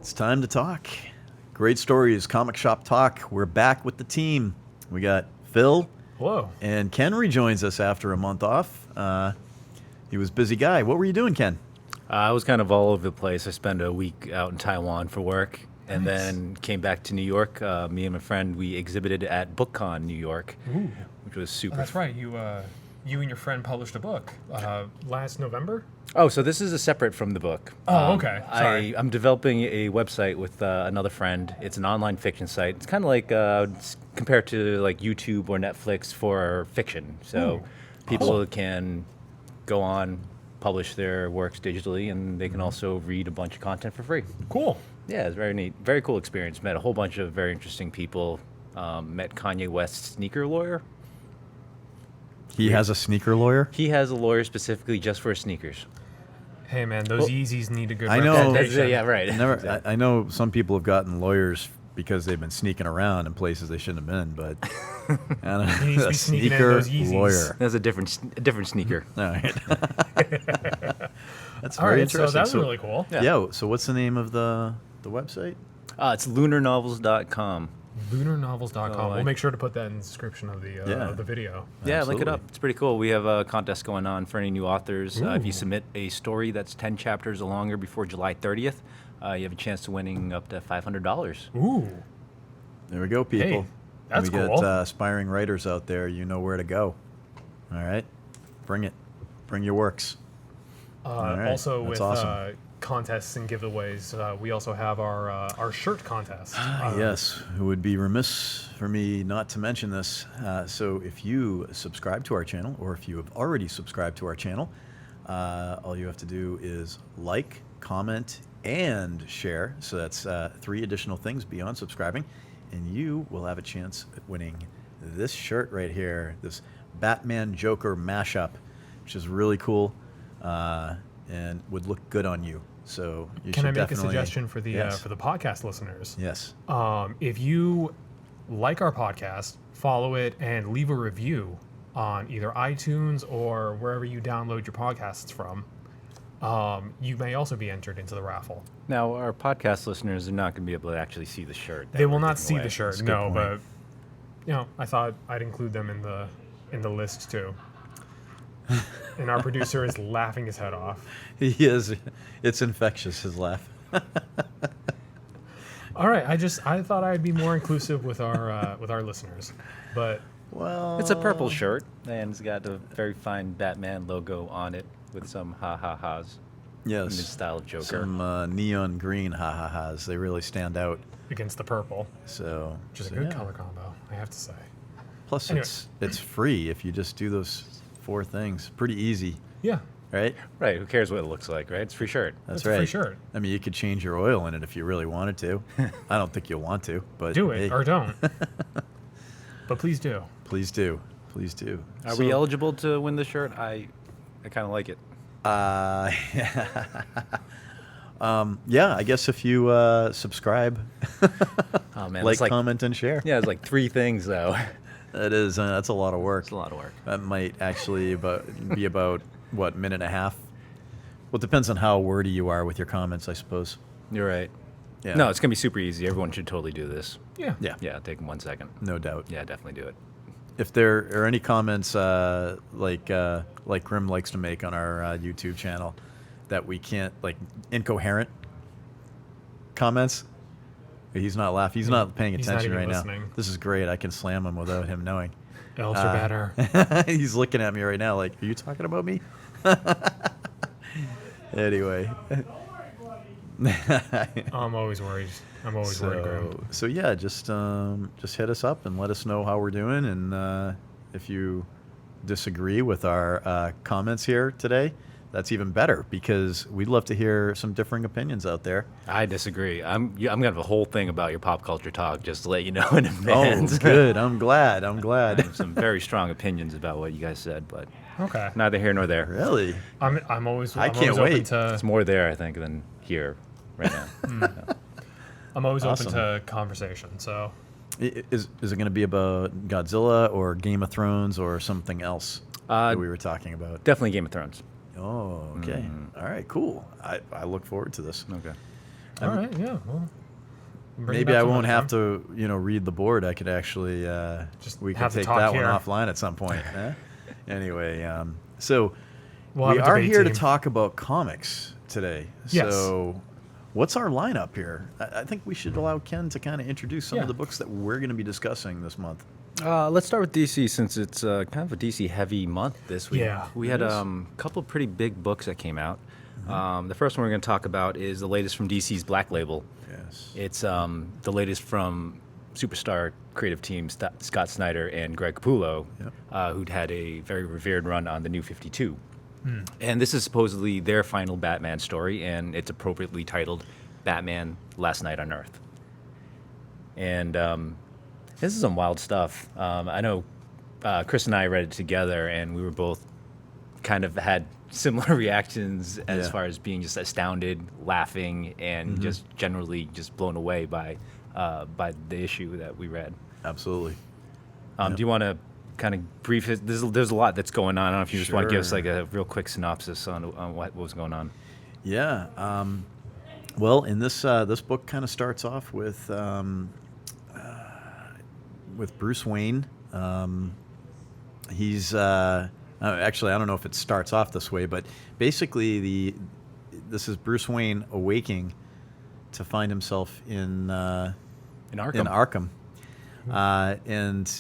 It's time to talk. Great stories, comic shop talk. We're back with the team. We got Phil. Hello. And Ken rejoins us after a month off. He was a busy guy. What were you doing, Ken? I was kind of all over the place. I spent a week out in Taiwan for work and then came back to New York. Me and my friend, we exhibited at BookCon New York, which was super. Oh, that's right. You and your friend published a book last November? Oh, so this is a separate from the book. Oh, okay. Sorry. I'm developing a website with another friend. It's an online fiction site. It's kind of like compared to like YouTube or Netflix for fiction. So people can go on, publish their works digitally, and they can also read a bunch of content for free. Cool. Yeah, it's very neat. Very cool experience. Met a whole bunch of very interesting people. Met Kanye West's sneaker lawyer. He has a sneaker lawyer? He has a lawyer specifically just for sneakers. Hey, man, those Yeezys need a good I know. representation. Yeah, right. Exactly. I know some people have gotten lawyers because they've been sneaking around in places they shouldn't have been, but I don't know. He needs to be sneaking in Sneaker those Yeezys. lawyer. That's a different sneaker. All right. That's All very right, interesting. so that was really cool. Yeah. So what's the name of the website? It's lunarnovels.com. Lunarnovels.com. We'll make sure to put that in the description of the video. Yeah, Absolutely. link it up. It's pretty cool. We have a contest going on for any new authors. If you submit a story that's 10 chapters or longer before July 30th, you have a chance to winning up to $500. Ooh. There we go, people. Hey, that's we cool. got aspiring writers out there. You know where to go. All right, bring it. Bring your works. All right. Also, That's with awesome. contests and giveaways, we also have our shirt contest. Yes, it would be remiss for me not to mention this. So if you subscribe to our channel, or if you have already subscribed to our channel, all you have to do is like, comment, and share. So that's 3 additional things beyond subscribing. And you will have a chance at winning this shirt right here, this Batman Joker mashup, which is really cool and would look good on you. So you Can should I make a definitely- suggestion for the Yes. for the podcast listeners? Yes. If you like our podcast, follow it and leave a review on either iTunes or wherever you download your podcasts from, you may also be entered into the raffle. Now, our podcast listeners are not going to be able to actually see the shirt. that They we're will not giving see away. the shirt, That's a good no, point. but I thought I'd include them in the list too. And our producer is laughing his head off. He is. It's infectious, his laugh. All right, I thought I'd be more inclusive with our listeners, but Well, It's a purple shirt, and it's got a very fine Batman logo on it with some ha-ha-has in the yes, style of Joker. some neon green ha-ha-has. They really stand out. against the purple, So, which is so a good yeah. color combo, I have to say. Plus, Anyway. it's free if you just do those 4 things. Pretty easy, Yeah, right? Right, who cares what it looks like, right? It's a free shirt. That's a right. free shirt. I mean, you could change your oil in it if you really wanted to. I don't think you'll want to, but do it hey, or don't. But please do. please do. Please do. Are we eligible to win the shirt? I kind of like it. Yeah, I guess if you subscribe, Oh, man. like, that's comment, and share. Yeah, it's like 3 things, though. That is, that's a lot of work. It's a lot of work. That might actually be about, what, minute and a half? Well, it depends on how wordy you are with your comments, I suppose. You're right. Yeah. No, it's going to be super easy. Everyone should totally do this. Yeah. Yeah, Yeah, take 1 second. no doubt. Yeah, definitely do it. If there are any comments like Grim likes to make on our YouTube channel that we can't, like incoherent comments, he's not laughing. He's not paying He's not attention even right listening. now. This is great. I can slam him without him knowing. Elves are better. He's looking at me right now like, are you talking about me? Anyway. I'm always worried. I'm always worried, Graham. So yeah, just hit us up and let us know how we're doing, and if you disagree with our comments here today, that's even better, because we'd love to hear some differing opinions out there. I disagree. I'm going to have a whole thing about your pop culture talk, just to let you know in Oh, advance. good. I'm glad. I have some very strong opinions about what you guys said, but Okay. neither here nor there. Really? I'm always. I I'm can't always wait. Open It's more there, I think, than here right now. I'm always Awesome. open to conversation. So Is it going to be about Godzilla or Game of Thrones or something else that we were talking about? Definitely Game of Thrones. Oh, okay. All right, cool. I look forward to this. Okay. All right, yeah. Well, bring it Maybe up I some won't other have time. to, read the board. I could actually, Just we could have the take talk that here. one offline at some point. Anyway, so We'll we have a are debate here to team. talk about comics today. Yes. So what's our lineup here? I think we should allow Ken to kind of introduce some Yeah. of the books that we're going to be discussing this month. Let's start with DC since it's kind of a DC heavy month this week. Yeah, We it had is. a couple pretty big books that came out. The first one we're going to talk about is the latest from DC's Black Label. Yes. It's the latest from superstar creative team Scott Snyder and Greg Capullo, who'd had a very revered run on the New 52. And this is supposedly their final Batman story, and it's appropriately titled Batman Last Night on Earth. And this is some wild stuff. I know Chris and I read it together, and we were both kind of had similar reactions as Yeah. far as being just astounded, laughing, and just generally just blown away by the issue that we read. Absolutely. Do you want to kind of brief it? There's a lot that's going on. I don't know if you just want to give us Sure. like a real quick synopsis on what was going on. Yeah. Well, in this book kind of starts off with Bruce Wayne. He's actually, I don't know if it starts off this way, but basically this is Bruce Wayne awaking to find himself in Arkham. And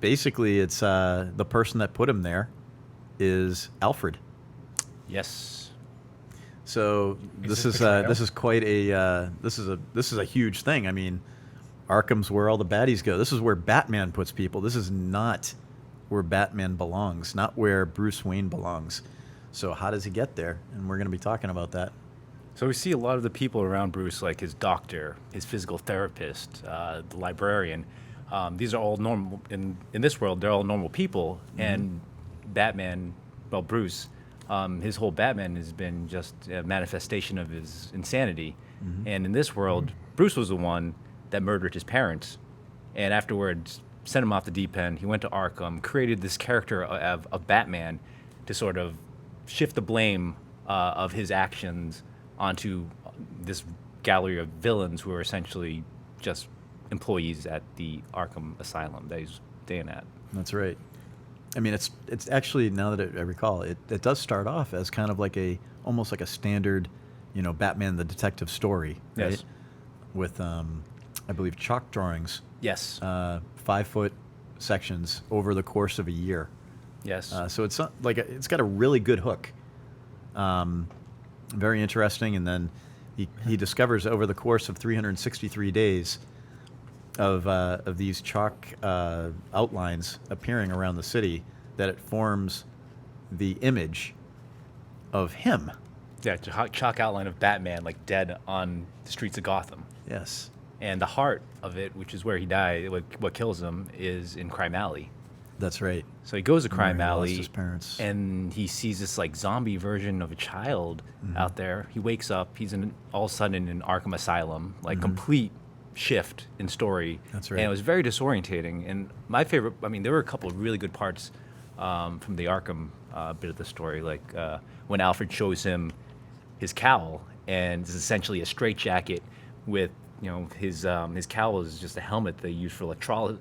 basically it's the person that put him there is Alfred. Yes. So this this is betrayal? this is quite a this is a huge thing. I mean, Arkham's where all the baddies go. This is where Batman puts people. This is not where Batman belongs, not where Bruce Wayne belongs. So how does he get there? And we're going to be talking about that. So we see a lot of the people around Bruce, like his doctor, his physical therapist, the librarian. These are all normal in this world. They're all normal people, and Batman, well, Bruce, his whole Batman has been just a manifestation of his insanity. And in this world, Bruce was the one that murdered his parents, and afterwards sent him off the deep end. He went to Arkham, created this character of Batman to sort of shift the blame of his actions onto this gallery of villains who are essentially just employees at the Arkham Asylum that he's staying at. That's right. I mean, it's actually, now that I recall, it does start off as kind of like almost like a standard, Batman the Detective story, right? Yes. With I believe chalk drawings, Yes. 5-foot sections over the course of a year. Yes. So it's not like it's got a really good hook. Very interesting, and then he discovers over the course of 363 days of these chalk outlines appearing around the city that it forms the image of him. Yeah, chalk outline of Batman like dead on the streets of Gotham. Yes. And the heart of it, which is where he died, what kills him, is in Crime Alley. That's right. So he goes to Where Crime he lost Alley, his parents. and he sees this like zombie version of a child out there. He wakes up. He's all of a sudden in Arkham Asylum, like complete shift in story. That's right. And it was very disorientating. And my favorite, I mean, there were a couple of really good parts from the Arkham bit of the story, like when Alfred shows him his cowl, and it's essentially a straitjacket with his cowl is just a helmet they use for electronic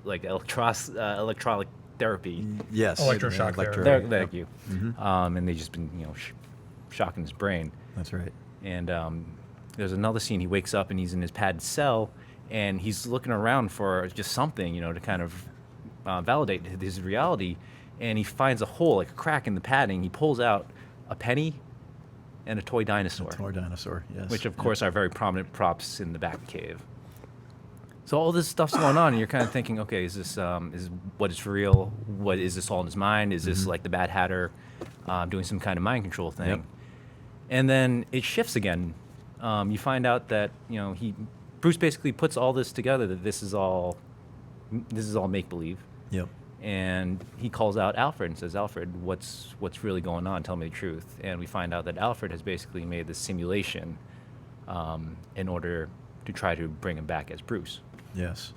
therapy. Yes. Electroshock Electro- therapy. Thank you. And they just been shocking his brain. That's right. And there's another scene. He wakes up and he's in his padded cell, and he's looking around for just something to kind of validate his reality. And he finds a hole, like a crack in the padding. He pulls out a penny and a toy dinosaur. Toy dinosaur. Yes. Which of course are very prominent props in the Batcave. So all this stuff's going on, and you're kind of thinking, okay, is this is what is real? What is this all in his mind? Is this like the Bad Hatter doing some kind of mind control thing? Yep. And then it shifts again. You find out that Bruce basically puts all this together, that this is all make believe. Yep. And he calls out Alfred and says, Alfred, what's really going on? Tell me the truth. And we find out that Alfred has basically made this simulation in order to try to bring him back as Bruce, Yes.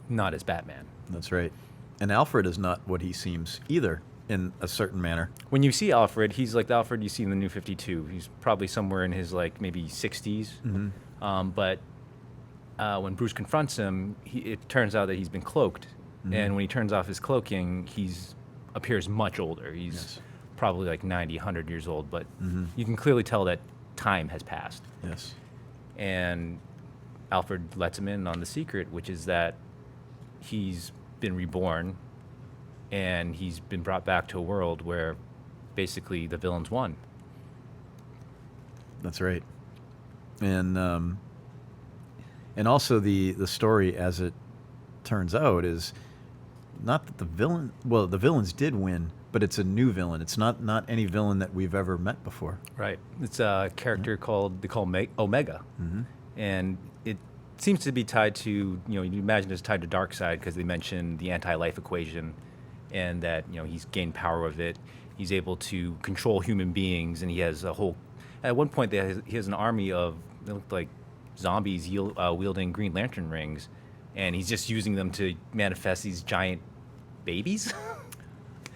not as Batman. That's right. And Alfred is not what he seems either. in a certain manner. When you see Alfred, he's like the Alfred you see in the New 52. He's probably somewhere in his like maybe 60s. But when Bruce confronts him, it turns out that he's been cloaked. And when he turns off his cloaking, appears much older. He's probably like 90, 100 years old. But you can clearly tell that time has passed. Yes. And Alfred lets him in on the secret, which is that he's been reborn and he's been brought back to a world where basically the villains won. That's right. And also the story, as it turns out, is not that the villains did win, but it's a new villain. It's not any villain that we've ever met before. Right. It's a character they call Omega. And it seems to be tied to, you imagine it's tied to Darkseid because they mention the anti-life equation and that, he's gained power with it. He's able to control human beings, and he has at one point he has an army of, they look like zombies wielding Green Lantern rings, and he's just using them to manifest these giant babies.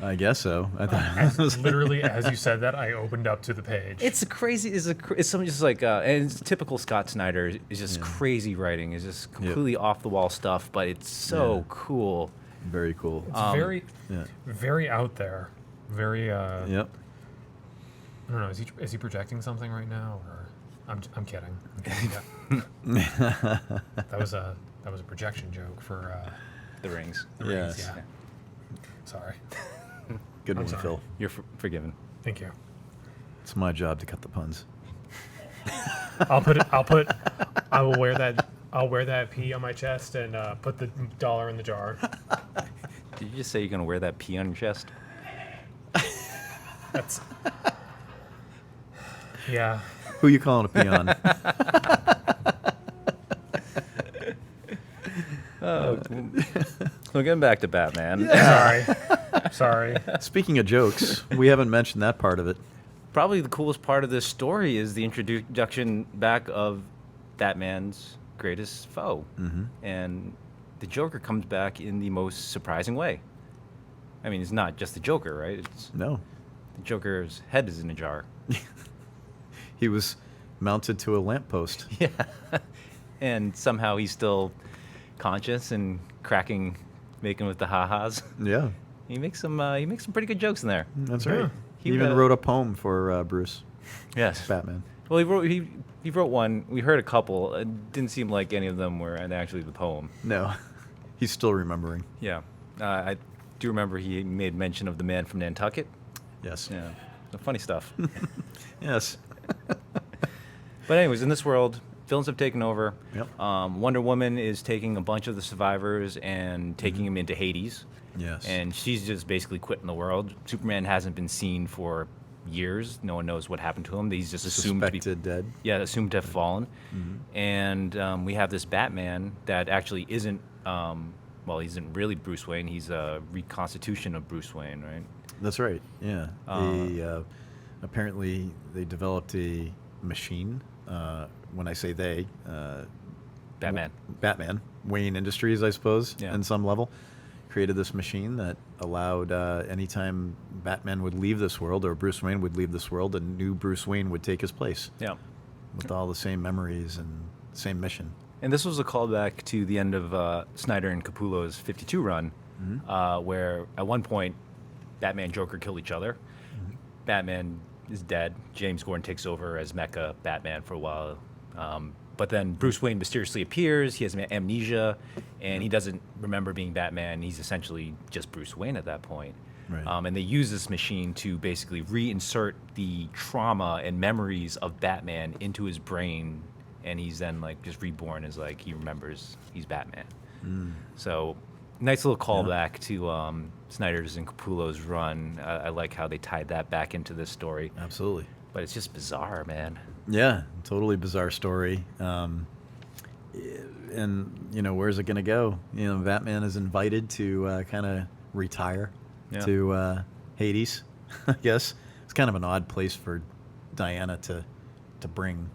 I guess so. I thought Literally, as you said that, I opened up to the page. It's crazy. It's something just like, and it's typical Scott Snyder. It's just crazy writing. It's just completely off the wall stuff, but it's so cool. Very cool. It's very out there. Very. Yep. I don't know. Is he projecting something right now, or I'm kidding. Yeah. that was a projection joke for The rings. the rings. Yes. Yeah. Sorry. Good I'm one, sorry. Phil. You're forgiven. Thank you. It's my job to cut the puns. I will wear that P on my chest and put the dollar in the jar. Did you just say you're gonna wear that P on your chest? That's. Yeah. Who you calling a peon? So getting back to Batman. Sorry. Speaking of jokes, we haven't mentioned that part of it. Probably the coolest part of this story is the introduction back of Batman's greatest foe. And the Joker comes back in the most surprising way. I mean, it's not just the Joker, right? No. The Joker's head is in a jar. He was mounted to a lamppost. Yeah. And somehow he's still conscious and making with the ha-has. Yeah, He makes some pretty good jokes in there. that's right. He He even wrote- wrote a poem for Bruce, Yes. Batman. Well, he wrote one. We heard a couple. It didn't seem like any of them were actually the poem. No, he's still remembering. Yeah. I do remember he made mention of the man from Nantucket. Yes. Yeah. Funny stuff. Yes. But anyways, in this world, villains have taken over. Yep. Wonder Woman is taking a bunch of the survivors and taking them into Hades. Yes. And she's just basically quitting the world. Superman hasn't been seen for years. No one knows what happened to him. He's just assumed to be Suspected dead. Yeah, assumed to have fallen. And we have this Batman that actually isn't, he isn't really Bruce Wayne. He's a reconstitution of Bruce Wayne, right? That's right. Yeah. Apparently, they developed a machine. When I say they, Batman. Wayne Industries, I suppose, Yeah. in some level, created this machine that allowed anytime Batman would leave this world or Bruce Wayne would leave this world, a new Bruce Wayne would take his place Yeah. with all the same memories and same mission. And this was a callback to the end of Snyder and Capullo's 52 run, where at one point, Batman and Joker kill each other. Batman is dead. James Gordon takes over as Mecha Batman for a while. But then Bruce Wayne mysteriously appears. He has amnesia, and he doesn't remember being Batman. He's essentially just Bruce Wayne at that point. Right. And they use this machine to basically reinsert the trauma and memories of Batman into his brain, and he's then like just reborn as like he remembers he's Batman. So nice little callback to Snyder's and Capullo's run. I like how they tied that back into this story. Absolutely. But it's just bizarre, man. Yeah, totally bizarre story. And where's it going to go? Batman is invited to kind of retire to Hades. I guess it's kind of an odd place for Diana to bring.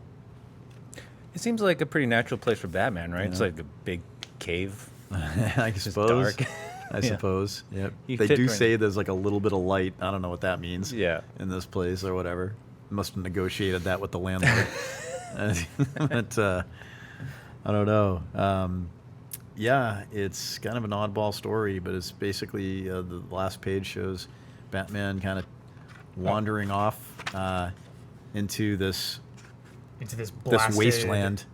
It seems like a pretty natural place for Batman, right? It's like a big cave. I It's suppose. dark. I suppose. Yep. He They fit do right say there's like a little bit of light. I don't know what that means. Yeah. In this place or whatever. Must have negotiated that with the landlord. But I don't know. Yeah, it's kind of an oddball story, but it's basically the last page shows Batman kind of wandering off into this blasted wasteland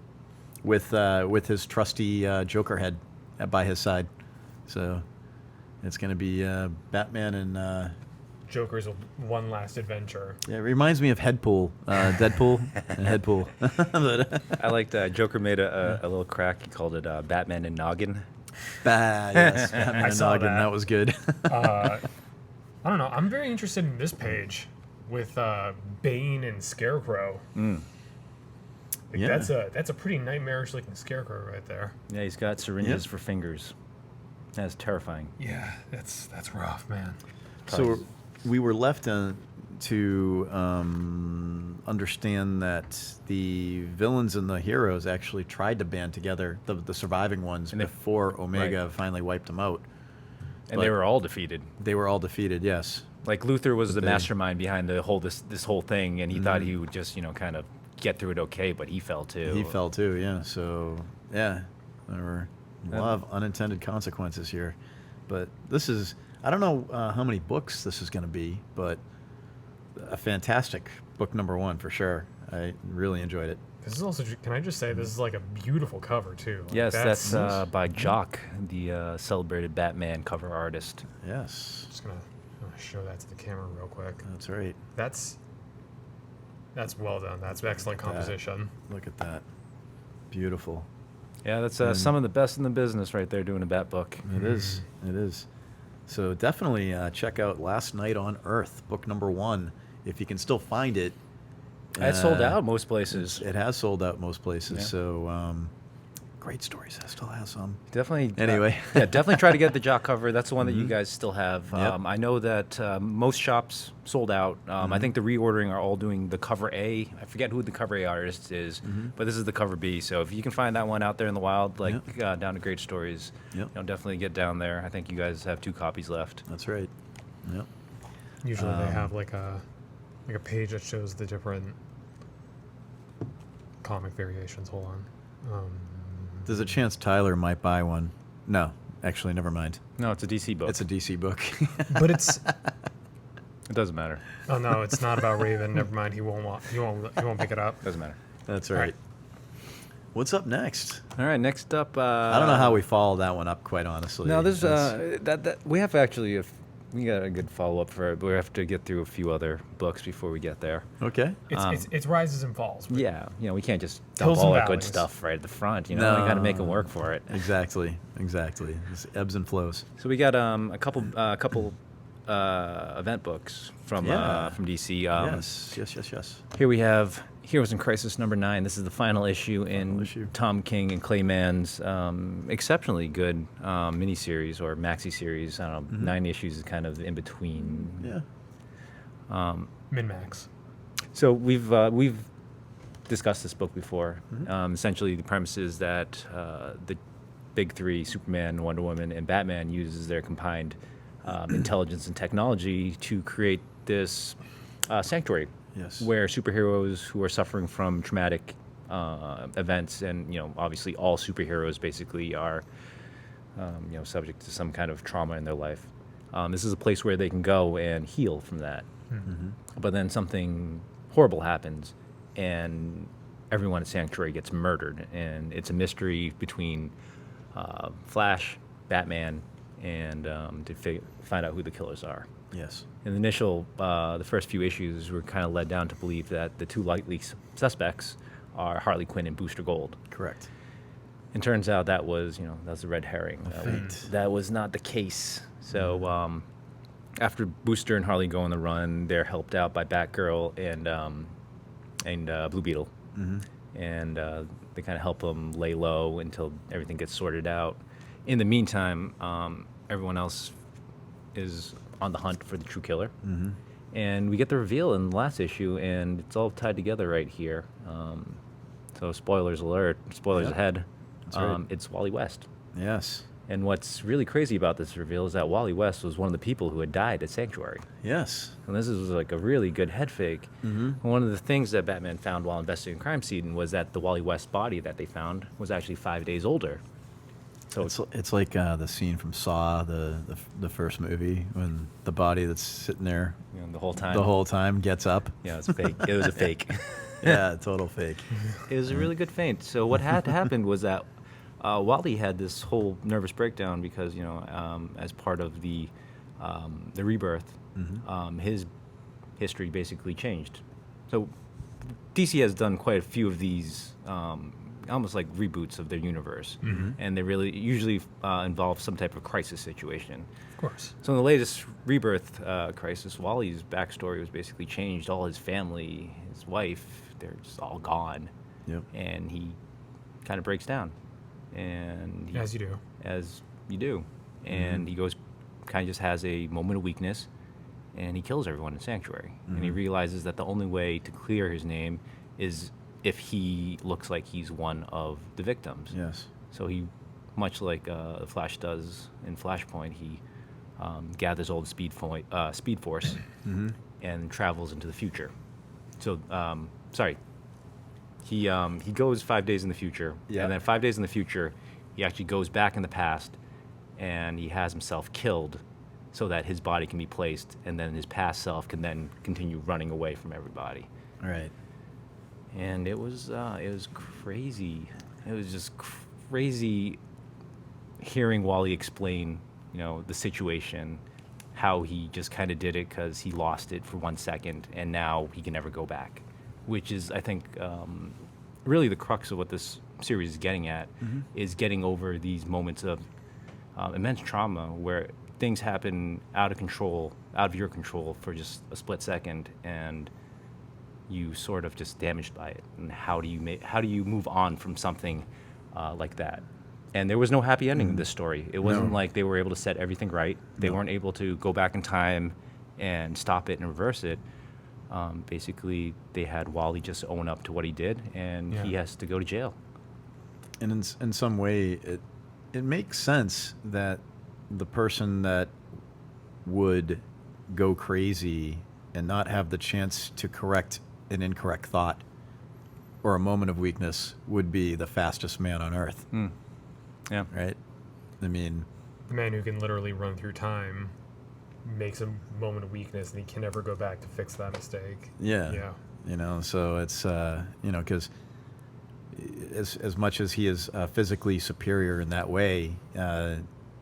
with his trusty Joker head by his side. So it's going to be Batman and Joker's one last adventure. yeah, it reminds me of Deadpool and Headpool. But, I liked Joker made a little crack. He called it Batman and Noggin. yes, Batman and saw Noggin, that. that was good. I don't know. I'm very interested in this page with Bane and Scarecrow. Like, Yeah. that's a pretty nightmarish looking Scarecrow right there. Yeah, he's got syringes Yep. for fingers. That's terrifying. Yeah, that's rough, man. So we were left to understand that the villains and the heroes actually tried to band together, the surviving ones, And they- before Omega right. finally wiped them out. And they But- were all defeated. They were all defeated, yes. Like Luthor was the they- mastermind behind this whole thing, and he thought he would just kind of get through it okay, but he fell too. He fell too, yeah. So, yeah, there were a lot of unintended consequences here. But this is, I don't know how many books this is going to be, but a fantastic book number one for sure. I really enjoyed it. This is also, can I just say, this is like a beautiful cover too. Like, Yes, that's by Jock, the celebrated Batman cover artist. Yes, just gonna show that to the camera real quick. that's right. That's well done. That's excellent composition. Look at that. Beautiful. Yeah, that's some of the best in the business right there doing a Bat book. It is. It is. So definitely check out Last Night on Earth, book number one, if you can still find it. It's sold out most places. It has sold out most places. Yeah. So great stories. I still have some. Definitely. Anyway. Yeah, definitely try to get the Jock cover. That's the one that you guys still have. Yep. I know that most shops sold out. I think the reordering are all doing the cover A. I forget who the cover A artist is, but this is the cover B. So if you can find that one out there in the wild, like down to Great Stories, Yep. definitely get down there. I think you guys have 2 copies left. That's right. Yep. Usually they have like a page that shows the different comic variations. Hold on. There's a chance Tyler might buy one. No, actually, never mind. No, it's a DC book. It's a DC book. But it's It doesn't matter. oh no, it's not about Raven. Never mind. He won't pick it up. Doesn't matter. That's All right. right. What's up next? All right, next up. I don't know how we follow that one up, quite honestly. No, there's That's- that we have actually we got a good follow up for it, but we have to get through a few other books before we get there. Okay. It's rises and falls. but Yeah, we can't just Hills dump all and our good valleys. stuff right at the front. We got to make them work for it. Exactly. It's ebbs and flows. So we got a couple event books from DC. Yes. Here we have Heroes in Crisis #9. This is the final issue in issue. Tom King and Clay Mann's exceptionally good miniseries or maxi series. I don't know, 9 issues is kind of in between. Yeah. Min-max. So we've discussed this book before. Essentially, the premise is that the big 3, Superman, Wonder Woman, and Batman, uses their combined intelligence and technology to create this sanctuary. Yes. Where superheroes who are suffering from traumatic events, and obviously all superheroes basically are, subject to some kind of trauma in their life. This is a place where they can go and heal from that. But then something horrible happens, and everyone at Sanctuary gets murdered, and it's a mystery between Flash, Batman, and to find out who the killers are. Yes. In the first few issues, we're kind of led down to believe that the 2 likely suspects are Harley Quinn and Booster Gold. Correct. And turns out that was the red herring. fate. That was not the case. So after Booster and Harley go on the run, they're helped out by Batgirl and Blue Beetle, and they kind of help them lay low until everything gets sorted out. In the meantime, everyone else is on the hunt for the true killer. And we get the reveal in the last issue, and it's all tied together right here. So spoilers alert, spoilers Yep. ahead. That's right. It's Wally West. Yes. And what's really crazy about this reveal is that Wally West was one of the people who had died at Sanctuary. Yes. And this was like a really good head fake. Mm-hmm. One of the things that Batman found while investigating crime scene was that the Wally West body that they found was actually 5 days older. So It's like the scene from Saw, the first movie, when the body that's sitting there the whole time. the whole time gets up. Yeah, it's fake. It was a fake. Yeah, total fake. It was a really good feint. So what had happened was that Wally had this whole nervous breakdown because as part of the rebirth, his history basically changed. So DC has done quite a few of these almost like reboots of their universe, and they really usually involve some type of crisis situation. Of course. So in the latest rebirth crisis, Wally's backstory was basically changed. All his family, his wife, they're just all gone. Yep. And he kind of breaks down. And As you do. As you do. And he goes, kind of just has a moment of weakness, and he kills everyone in Sanctuary. And he realizes that the only way to clear his name is if he looks like he's one of the victims. Yes. So he, much like Flash does in Flashpoint, he gathers all the speed force and travels into the future. So, he goes 5 days in the future, and then 5 days in the future, he actually goes back in the past, and he has himself killed so that his body can be placed, and then his past self can then continue running away from everybody. Right. And it was crazy. It was just crazy hearing Wally explain, the situation, how he just kind of did it because he lost it for 1 second, and now he can never go back, which is, I think, really the crux of what this series is getting at, is getting over these moments of immense trauma where things happen out of your control for just a split second, and you sort of just damaged by it. And how do you move on from something like that? And there was no happy ending in this story. It wasn't like they were able to set everything right. They weren't able to go back in time and stop it and reverse it. Basically, they had Wally just own up to what he did, and he has to go to jail. And in some way, it makes sense that the person that would go crazy and not have the chance to correct an incorrect thought or a moment of weakness would be the fastest man on Earth. Yeah. Right? I mean... The man who can literally run through time makes a moment of weakness, and he can never go back to fix that mistake. Yeah. So it's, because as much as he is physically superior in that way,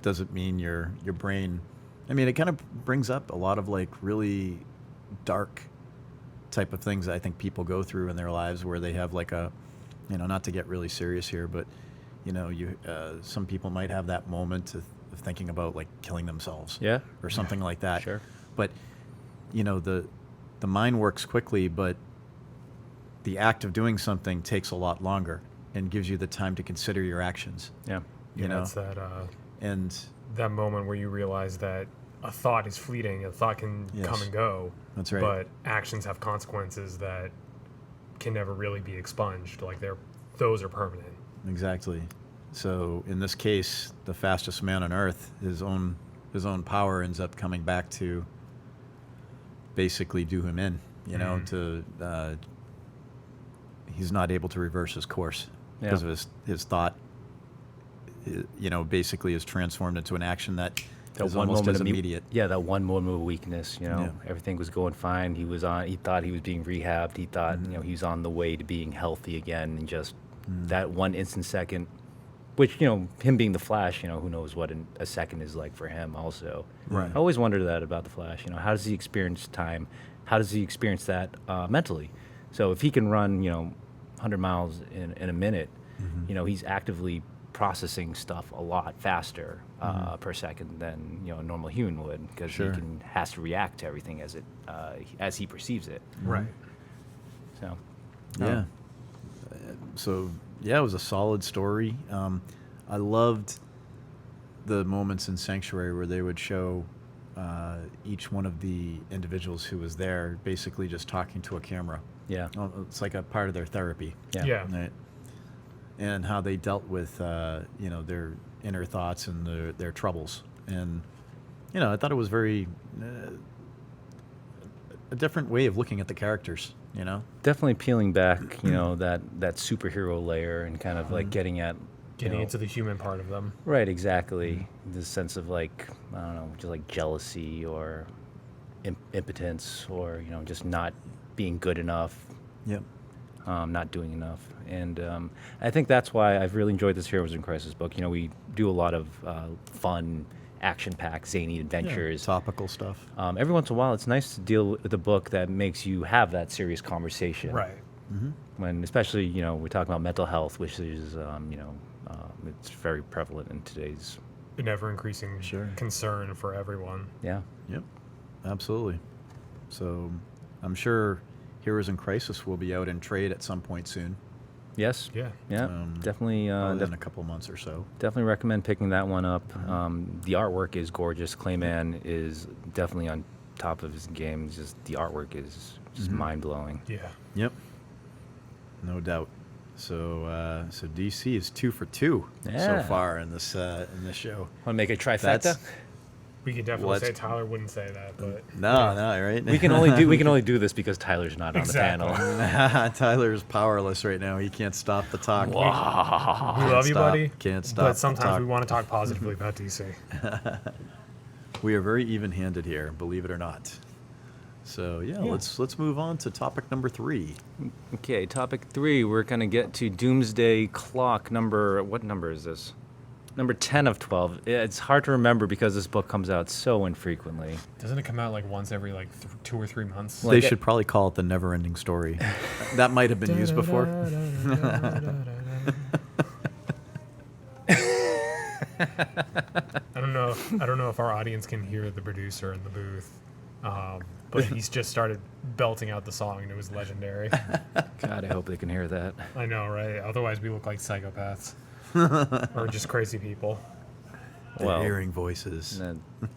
doesn't mean your brain... I mean, it kind of brings up a lot of, like, really dark type of things that I think people go through in their lives where they have, like, a, not to get really serious here, but, some people might have that moment of thinking about, like, killing themselves. Yeah. Or something like that. Sure. But, the mind works quickly, but the act of doing something takes a lot longer and gives you the time to consider your actions. Yeah. It's that And that moment where you realize that a thought is fleeting, a thought can come and go. That's right. But actions have consequences that can never really be expunged. Like those are permanent. Exactly. So in this case, the fastest man on Earth, his own power ends up coming back to basically do him in. He's not able to reverse his course because of his thought. Basically is transformed into an action that is almost as immediate. That one moment of weakness. Everything was going fine. He thought he was being rehabbed. He thought he was on the way to being healthy again, and just that 1 instant second, which him being the Flash, who knows what a second is like for him. Also, Right. I always wondered that about the Flash. How does he experience time? How does he experience that mentally? So if he can run 100 miles in a minute, he's actively processing stuff a lot faster per second than a normal human would, because he has to react to everything as he perceives it. Right. So Yeah. So it was a solid story. I loved the moments in Sanctuary where they would show each one of the individuals who was there basically just talking to a camera. Yeah. It's like a part of their therapy. Yeah. Right? And how they dealt with, their inner thoughts and their troubles. And, I thought it was very a different way of looking at the characters, Definitely peeling back, that superhero layer and kind of like getting at Getting into the human part of them. right, exactly. The sense of like I don't know, just like jealousy or impotence or just not being good enough, Yep. not doing enough. And I think that's why I've really enjoyed this Heroes in Crisis book. We do a lot of fun, action-packed, zany adventures. Topical stuff. Every once in a while, it's nice to deal with a book that makes you have that serious conversation. Right. When, especially, we're talking about mental health, which is, it's very prevalent in today's. An ever-increasing Sure. concern for everyone. Yeah. Yep. Absolutely. So I'm sure Heroes in Crisis will be out in trade at some point soon. Yes. Yeah. Yeah. Definitely. Probably in a couple of months or so. Definitely recommend picking that one up. The artwork is gorgeous. Clayman is definitely on top of his game. Just the artwork is just mind blowing. Yeah. Yep. No doubt. So DC is 2 for 2 so Yeah. far in this show. Want to make a trifecta? We could definitely Let's- say Tyler wouldn't say that, but No, right? We can only do this because Tyler's not on Exactly. the panel. Tyler's powerless right now. He can't stop the talk. we love you, stop. buddy. Can't stop But the sometimes talk. we want to talk positively about DC. We are very even-handed here, believe it or not. So yeah. let's move on to topic number 3. Okay, topic 3. We're gonna get to Doomsday Clock. What number is this? Number 10 of 12. It's hard to remember because this book comes out so infrequently. Doesn't it come out like once every 2 or 3 months? They should probably call it the never-ending story. That might have been used before. I don't know if our audience can hear the producer in the booth, but he's just started belting out the song and it was legendary. God, I hope they can hear that. I know, right? Otherwise, we look like psychopaths or just crazy people. The Well, hearing voices.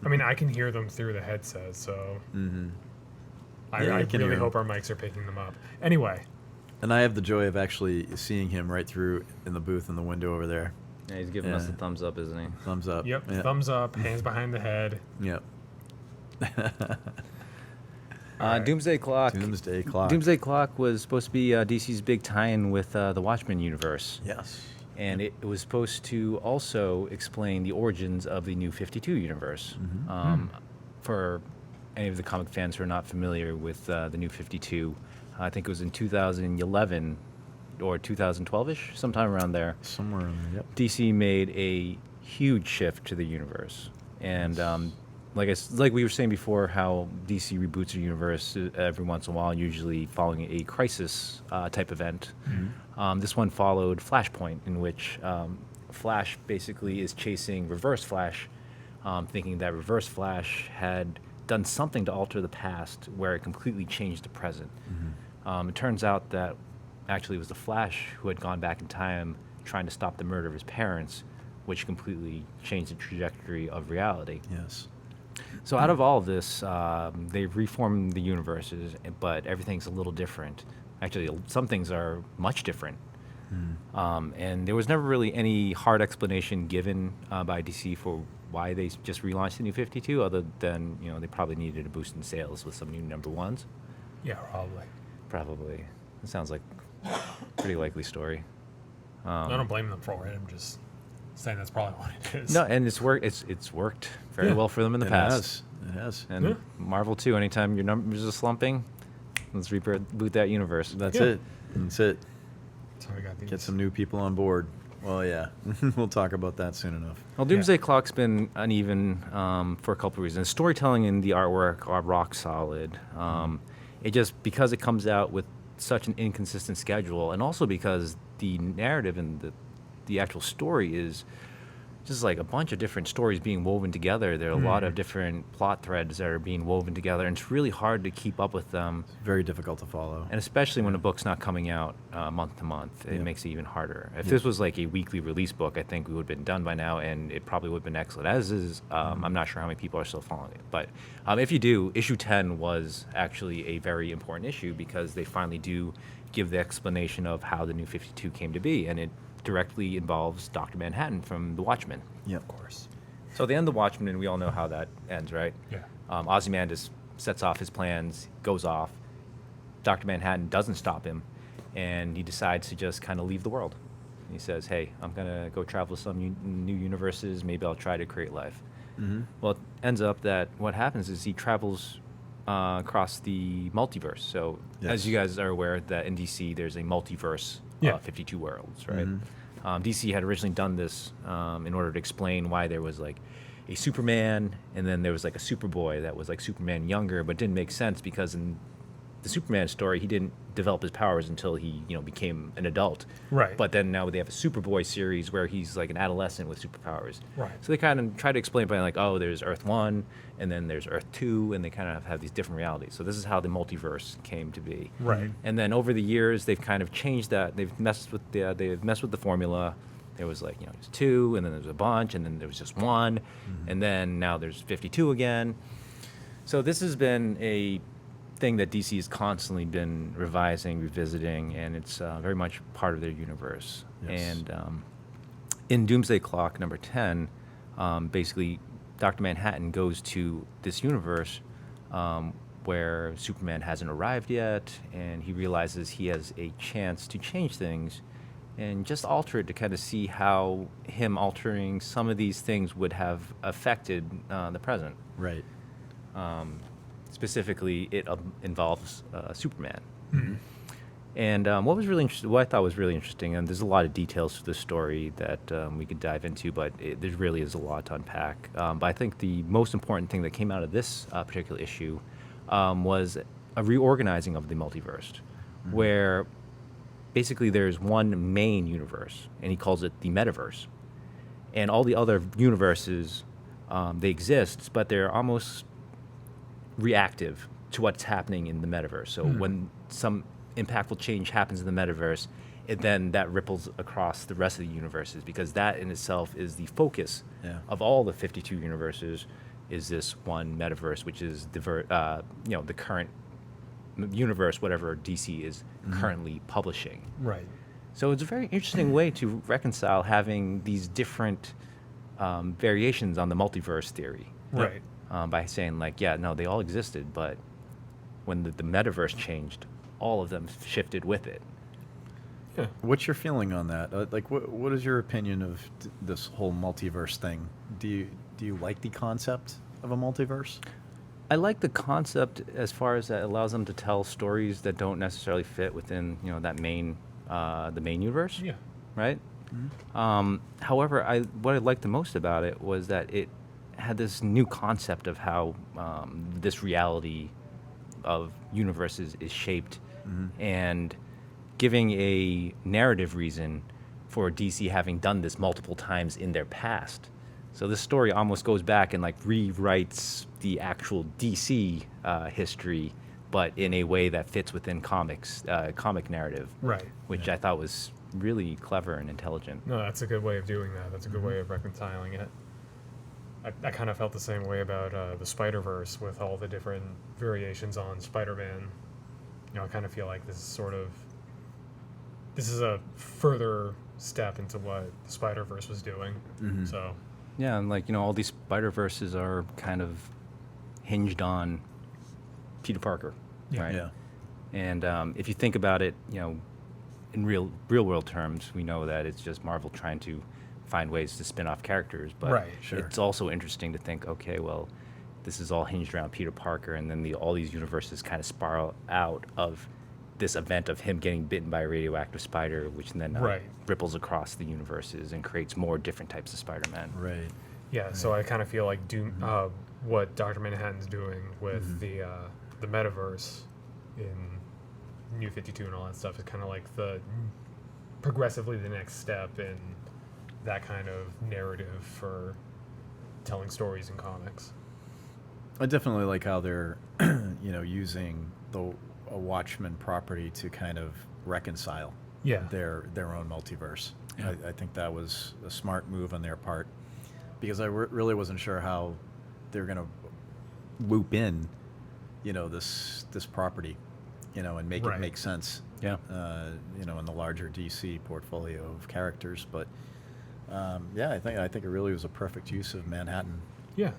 I mean, I can hear them through the headset, so I Yeah, I can really hear hope our mics are picking them up. Anyway, And I have the joy of actually seeing him right through in the booth in the window over there. Yeah, he's giving us a thumbs up, isn't he? Thumbs up. yep, Yeah. thumbs up, hands behind the head. Yep. Alright. Doomsday Clock. Doomsday Clock. Doomsday Clock was supposed to be DC's big tie-in with the Watchmen universe. Yes. And it was supposed to also explain the origins of the New 52 universe. For any of the comic fans who are not familiar with the New 52, I think it was in 2011 or 2012-ish, sometime around there. Somewhere in there. Yep. DC made a huge shift to the universe. And like we were saying before, how DC reboots a universe every once in a while, usually following a crisis type event. This one followed Flashpoint, in which Flash basically is chasing Reverse Flash, thinking that Reverse Flash had done something to alter the past where it completely changed the present. It turns out that actually it was the Flash who had gone back in time trying to stop the murder of his parents, which completely changed the trajectory of reality. Yes. So out of all of this, they've reformed the universes, but everything's a little different. Actually, some things are much different. And there was never really any hard explanation given by DC for why they just relaunched the New 52, other than, they probably needed a boost in sales with some new number ones. Yeah, probably. Probably. It sounds like a pretty likely story. I don't blame them for it. I'm just saying that's probably what it is. No, and it's worked very Yeah. well for them in the past. It has. And Yeah. Marvel too. Anytime your numbers are slumping, let's reboot that universe. That's Yeah. it. That's it. That's how we got these. Get some new people on board. Well, yeah. We'll talk about that soon enough. Well, Doomsday Clock's been uneven for a couple of reasons. Storytelling and the artwork are rock solid. It just, because it comes out with such an inconsistent schedule, and also because the narrative and the actual story is just like a bunch of different stories being woven together. There are a lot of different plot threads that are being woven together, and it's really hard to keep up with them. Very difficult to follow. And especially when a book's not coming out month to month, it Yeah. makes it even harder. If this was like a weekly release book, I think we would have been done by now, and it probably would have been excellent. As is, I'm not sure how many people are still following it. But if you do, issue 10 was actually a very important issue because they finally do give the explanation of how the New 52 came to be, and it directly involves Dr. Manhattan from The Watchmen. Yeah. Of course. So the end of The Watchmen, we all know how that ends, right? Yeah. Ozymandias sets off his plans, goes off. Dr. Manhattan doesn't stop him, and he decides to just kind of leave the world. He says, hey, I'm going to go travel to some new universes. Maybe I'll try to create life. Mm-hmm. Well, it ends up that what happens is he travels across the multiverse. So as you guys are aware, that in DC, there's a multiverse Yeah. of 52 worlds, right? Mm-hmm. DC had originally done this in order to explain why there was like a Superman, and then there was like a Superboy that was like Superman younger, but didn't make sense because in the Superman story, he didn't develop his powers until he, became an adult. Right. But then now they have a Superboy series where he's like an adolescent with superpowers. Right. So they kind of try to explain by like, oh, there's Earth 1, and then there's Earth 2, and they kind of have these different realities. So this is how the multiverse came to be. Right. And then over the years, they've kind of changed that. They've messed with the formula. There was like, there's 2, and then there's a bunch, and then there was just 1, and then now there's 52 again. So this has been a thing that DC has constantly been revising, revisiting, and it's very much part of their universe. Yes. And in Doomsday Clock number 10, basically Dr. Manhattan goes to this universe where Superman hasn't arrived yet, and he realizes he has a chance to change things and just alter it to kind of see how him altering some of these things would have affected the present. Right. Specifically, it involves Superman. Mm-hmm. And what I thought was really interesting, and there's a lot of details to the story that we could dive into, but there really is a lot to unpack. But I think the most important thing that came out of this particular issue was a reorganizing of the multiverse, where basically there's one main universe, and he calls it the metaverse. And all the other universes, they exist, but they're almost reactive to what's happening in the metaverse. So when some impactful change happens in the metaverse, then that ripples across the rest of the universes, because that in itself is the focus of all the 52 universes, is this one metaverse, which is the current universe, whatever DC is currently publishing. Right. So it's a very interesting way to reconcile having these different variations on the multiverse theory. Right. By saying like, yeah, no, they all existed, but when the metaverse changed, all of them shifted with it. Yeah. What's your feeling on that? What is your opinion of this whole multiverse thing? Do you like the concept of a multiverse? I like the concept as far as that allows them to tell stories that don't necessarily fit within that main the main universe. Yeah. Right. However, what I liked the most about it was that it had this new concept of how this reality of universes is shaped, and giving a narrative reason for DC having done this multiple times in their past. So this story almost goes back and like rewrites the actual DC history, but in a way that fits within comic narrative, Right. which I thought was really clever and intelligent. No, that's a good way of doing that. That's a good way of reconciling it. I kind of felt the same way about the Spider-Verse with all the different variations on Spider-Man. I kind of feel like this is a further step into what the Spider-Verse was doing. So Yeah, and like all these Spider-Verses are kind of hinged on Peter Parker, right? Yeah. And if you think about it, in real world terms, we know that it's just Marvel trying to find ways to spin off characters, but Right, sure. it's also interesting to think, okay, well, this is all hinged around Peter Parker, and then all these universes kind of spiral out of this event of him getting bitten by a radioactive spider, which then Right. ripples across the universes and creates more different types of Spider-Man. Right. yeah, so I kind of feel like what Dr. Manhattan's doing with the metaverse in New 52 and all that stuff is kind of like progressively the next step in that kind of narrative for telling stories in comics. I definitely like how they're, using a Watchmen property to kind of reconcile Yeah. their own multiverse. Yeah. I think that was a smart move on their part, because I really wasn't sure how they're going to loop in, this property and make Right. it make sense. Yeah. In the larger DC portfolio of characters. But I think it really was a perfect use of Manhattan. Yeah,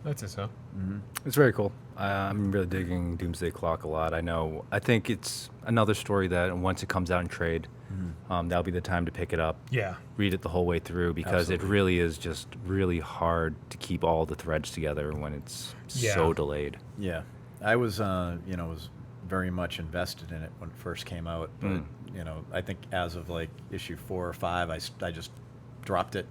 that's it. So It's very cool. I'm really digging Doomsday Clock a lot. I think it's another story that once it comes out in trade, that'll be the time to pick it up, yeah, read it the whole way through, because Absolutely. it really is just really hard to keep all the threads together when it's so delayed. Yeah, I was was very much invested in it when it first came out, but I think as of like issue 4 or 5, I just dropped it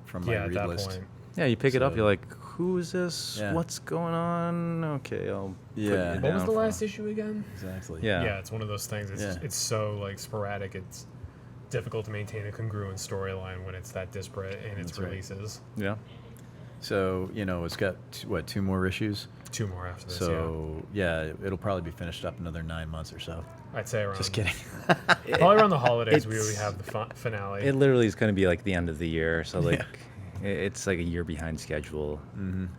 from my yeah. At read that list. point, Yeah, you pick it up, So- you're like, who is this? Yeah. What's going on? Okay, I'll put Yeah. it what was down the for- last issue again? Exactly. Yeah. Yeah, it's one of those things. It's Yeah. it's so like sporadic. It's difficult to maintain a congruent storyline when it's that disparate in its That's right. releases. Yeah. So it's got 2 more issues. 2 more after this. So it'll probably be finished up another 9 months or so. yeah, I'd say around. Just kidding. Probably around the holidays we It's- have the finale. It literally is going to be like the end of the year, so like it's like a year behind schedule,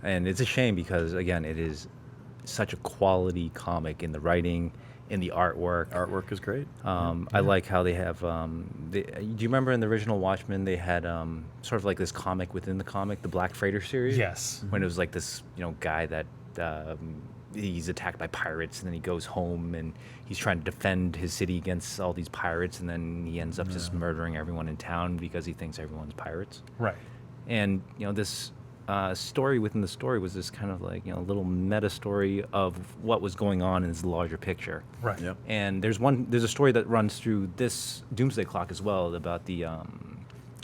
and it's a shame because again, it is such a quality comic in the writing, in the artwork. Artwork is great. I like how they have. Do you remember in the original Watchmen they had sort of like this comic within the comic, the Black Freighter series? Yes. When it was like this, guy that he's attacked by pirates, and then he goes home and he's trying to defend his city against all these pirates, and then he ends up just murdering everyone in town because he thinks everyone's pirates. Right. And this story within the story was this kind of like little meta story of what was going on in this larger picture. Right. Yep. And there's a story that runs through this Doomsday Clock as well about the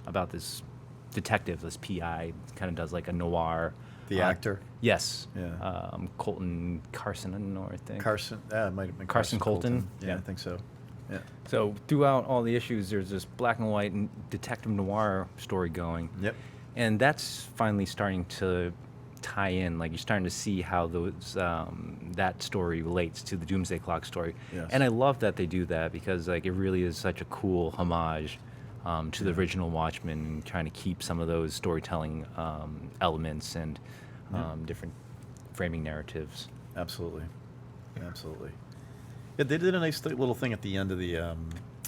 about this detective, this PI, kind of does like a noir. The actor. Yes. Yeah. Colton Carson, I think. Carson. Yeah, it might have been Carson Colton? Yeah, Yeah. I think so. Yeah. So throughout all the issues, there's this black and white detective noir story going. Yep. And that's finally starting to tie in. Like you're starting to see how those that story relates to the Doomsday Clock story. Yes. And I love that they do that because like it really is such a cool homage to the original Watchmen, trying to keep some of those storytelling elements and different framing narratives. Absolutely. Absolutely. Yeah, they did a nice little thing at the end of the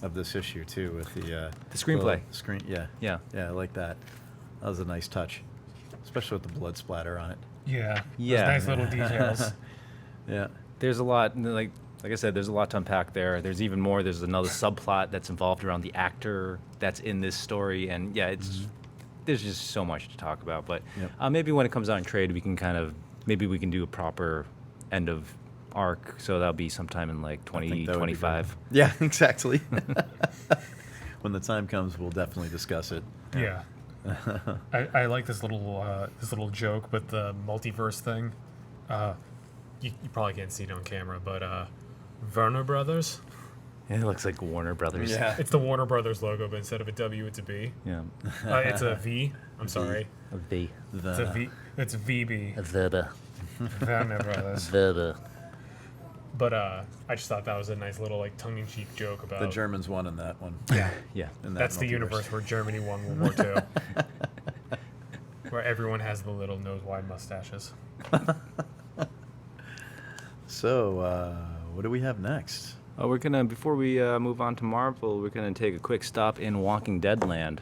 of this issue too with the screenplay. Screen. Yeah. Yeah. Yeah, I like that. That was a nice touch, especially with the blood splatter on it. Yeah. Those Yeah. nice little details. Yeah. There's a lot, like I said, there's a lot to unpack there. There's even more. There's another subplot that's involved around the actor that's in this story, and yeah, it's there's just so much to talk about. But Yep. maybe when it comes out in trade, we can maybe we can do a proper end of arc. So that'll be sometime in like I think that would be 2025. great. Yeah, exactly. When the time comes, we'll definitely discuss it. Yeah. I like this little joke with the multiverse thing. You probably can't see it on camera, but Warner Brothers. It looks like Warner Brothers. Yeah. It's the Warner Brothers logo, but instead of a W, it's a B. Yeah. It's a V. I'm sorry. The It's a V. It's VB. the Warner Brothers. the But I just thought that was a nice little like tongue-in-cheek joke about The Germans won in that one. Yeah. yeah. In that That's the multiverse. universe where Germany won World War II. Where everyone has the little nose-wide mustaches. So, what do we have next? We're gonna before we move on to Marvel, we're gonna take a quick stop in Walking Dead land.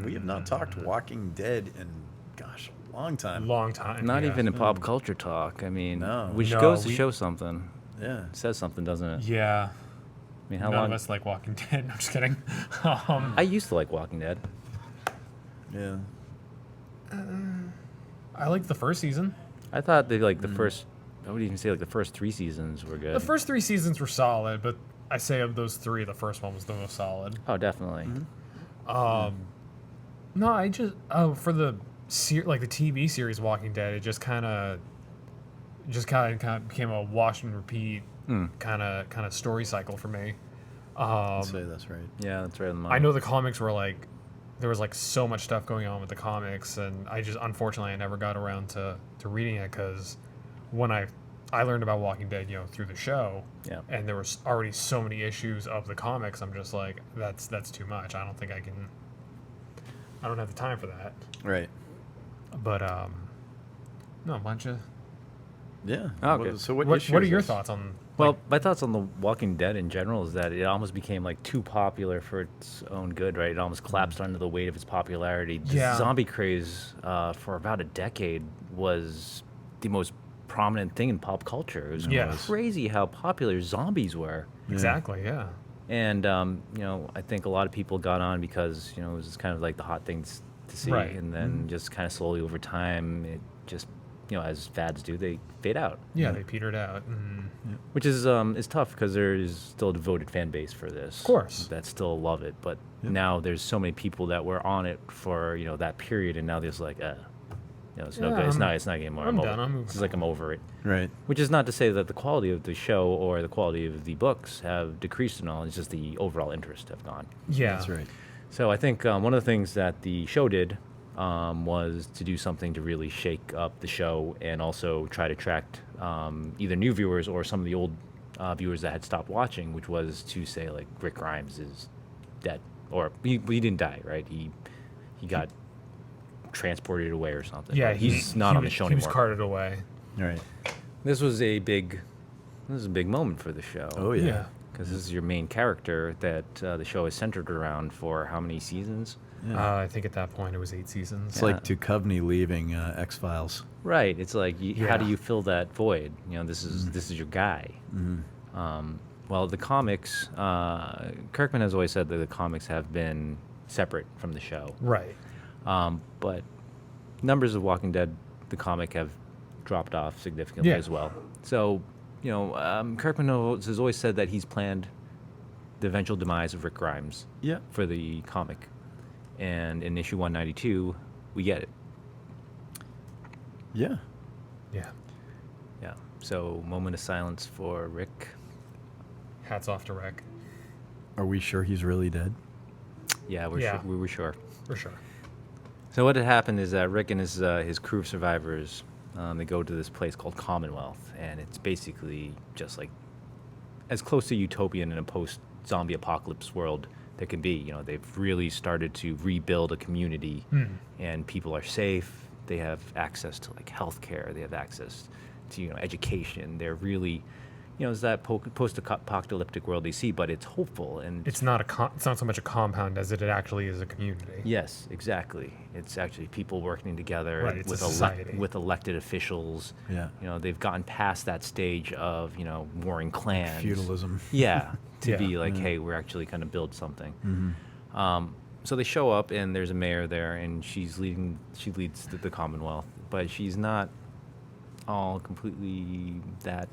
We have not talked Walking Dead in, gosh, a long time. Long time. Not yeah. even in pop culture talk. I mean, No. which No, goes to we- show something. Yeah. It says something, doesn't it? Yeah. I mean, how None long? of us like Walking Dead. No, I'm just kidding. I used to like Walking Dead. Yeah. I liked the first season. I thought they like the first. I would even say like the first 3 seasons were good. The first 3 seasons were solid, but I say of those 3, the first one was the most solid. Oh, definitely. No, I just for the like the TV series Walking Dead, it just kind of became a wash and repeat kind of story cycle for me. I'd say that's right. Yeah, that's right on the money. I know the comics were like there was like so much stuff going on with the comics, and I just unfortunately I never got around to reading it because when I learned about Walking Dead, through the show, Yeah. and there was already so many issues of the comics. I'm just like that's too much. I don't think I can. I don't have the time for that. Right. But no, a bunch of Yeah. Oh, okay. So what What issue are is your this? thoughts on? Well, my thoughts on The Walking Dead in general is that it almost became like too popular for its own good, right? It almost collapsed under the weight of its popularity. The Yeah. zombie craze for about a decade was the most prominent thing in pop culture. It was Yeah. crazy how popular zombies were. Exactly. Yeah. And, I think a lot of people got on because, it was just kind of like the hot things to see. Right. And then just kind of slowly over time, it just, as fads do, they fade out. Yeah. They petered out. Which is tough because there is still a devoted fan base for this. Of course. That still love it. But now there's so many people that were on it for, that period. And now there's like, it's no good. It's not anymore. I'm over done. it. I'm moving It's like I'm over it. Right. Which is not to say that the quality of the show or the quality of the books have decreased and all. It's just the overall interest have gone. Yeah. That's right. So I think one of the things that the show did was to do something to really shake up the show and also try to attract either new viewers or some of the old viewers that had stopped watching, which was to say like Rick Grimes is dead, or he didn't die, right? He got transported away or something. Yeah. But he's not on the show He was anymore. carted away. Right. This was a big moment for the show. Oh yeah. Yeah. Because this is your main character that the show is centered around for how many seasons? Yeah. I think at that point it was 8 seasons. It's like Duchovny leaving X-Files. Right. It's like, how do Yeah. you fill that void? This is your guy. Well, the comics, Kirkman has always said that the comics have been separate from the show. Right. But numbers of Walking Dead, the comic, have dropped off significantly Yeah. as well. So, Kirkman has always said that he's planned the eventual demise of Rick Grimes Yeah. for the comic. And in issue 192, we get it. Yeah. Yeah. Yeah. So, moment of silence for Rick. Hats off to Rick. Are we sure he's really dead? Yeah, we were sure. For sure. So what had happened is that Rick and his crew of survivors, they go to this place called Commonwealth, and it's basically just like as close to utopian in a post-zombie apocalypse world there can be. They've really started to rebuild a community, and people are safe. They have access to like healthcare. They have access to education. They're really, it's that post-apocalyptic world they see, but it's hopeful and It's not it's not so much a compound as it actually is a community. yes, exactly. It's actually people working together Right, it's a with society. with elected officials. Yeah. They've gotten past that stage of warring clans, Feudalism. Yeah, to Yeah. be like, hey, we're actually going to build something. So they show up, and there's a mayor there, and she leads the Commonwealth, but she's not all completely that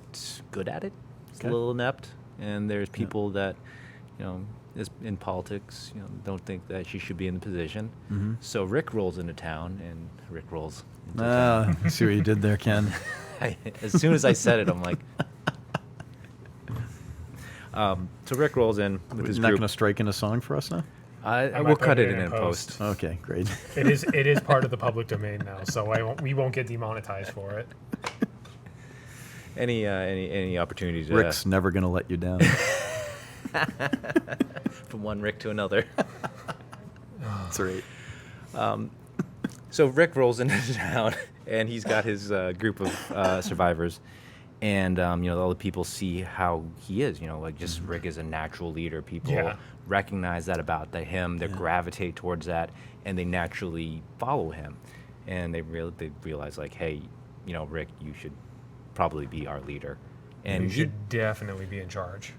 good at it. It's Okay. a little inept, and there's people that, is in politics, don't think that she should be in the position. So Rick rolls into town, and Rick rolls into town. Ah, see what you did there, Ken. As soon as I said it, I'm like. So Rick rolls in with his Isn't that group. going to strike in a song for us now? I might will put cut it it in post. Okay, great. It is part of the public domain now, so we won't get demonetized for it. Any opportunities to Rick's never going to let you down. from one Rick to another. That's right. So Rick rolls into town, and he's got his group of survivors, and all the people see how he is. Like just Rick is a natural leader. People Yeah. recognize that about him. They gravitate towards that, and they naturally follow him. And they realize like, hey, Rick, you should probably be our leader. And You should definitely be in charge.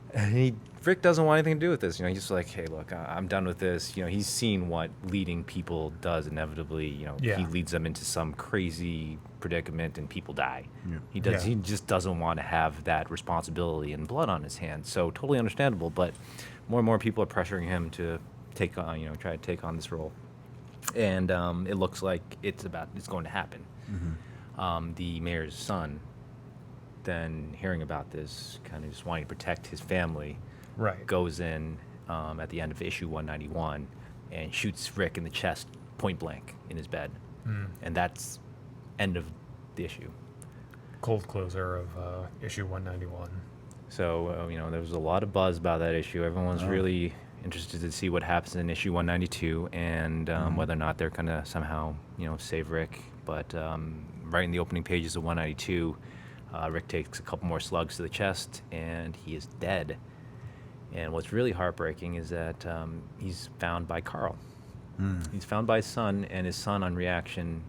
Rick doesn't want anything to do with this. He's just like, hey, look, I'm done with this. He's seen what leading people does inevitably. Yeah. He leads them into some crazy predicament and people die. Yeah. He does. Yeah. He just doesn't want to have that responsibility and blood on his hands. So totally understandable. But more and more people are pressuring him to take on, try to take on this role. And it looks like it's going to happen. The mayor's son, then hearing about this, kind of just wanting to protect his family, Right. goes in at the end of issue 191 and shoots Rick in the chest point blank in his bed. And that's end of the issue. Cold closer of issue 191. So, there was a lot of buzz about that issue. Everyone's really interested to see what happens in issue 192 and whether or not they're going to somehow, save Rick. But right in the opening pages of 192, Rick takes a couple more slugs to the chest, and he is dead. And what's really heartbreaking is that he's found by Carl. He's found by his son, and his son, on reaction,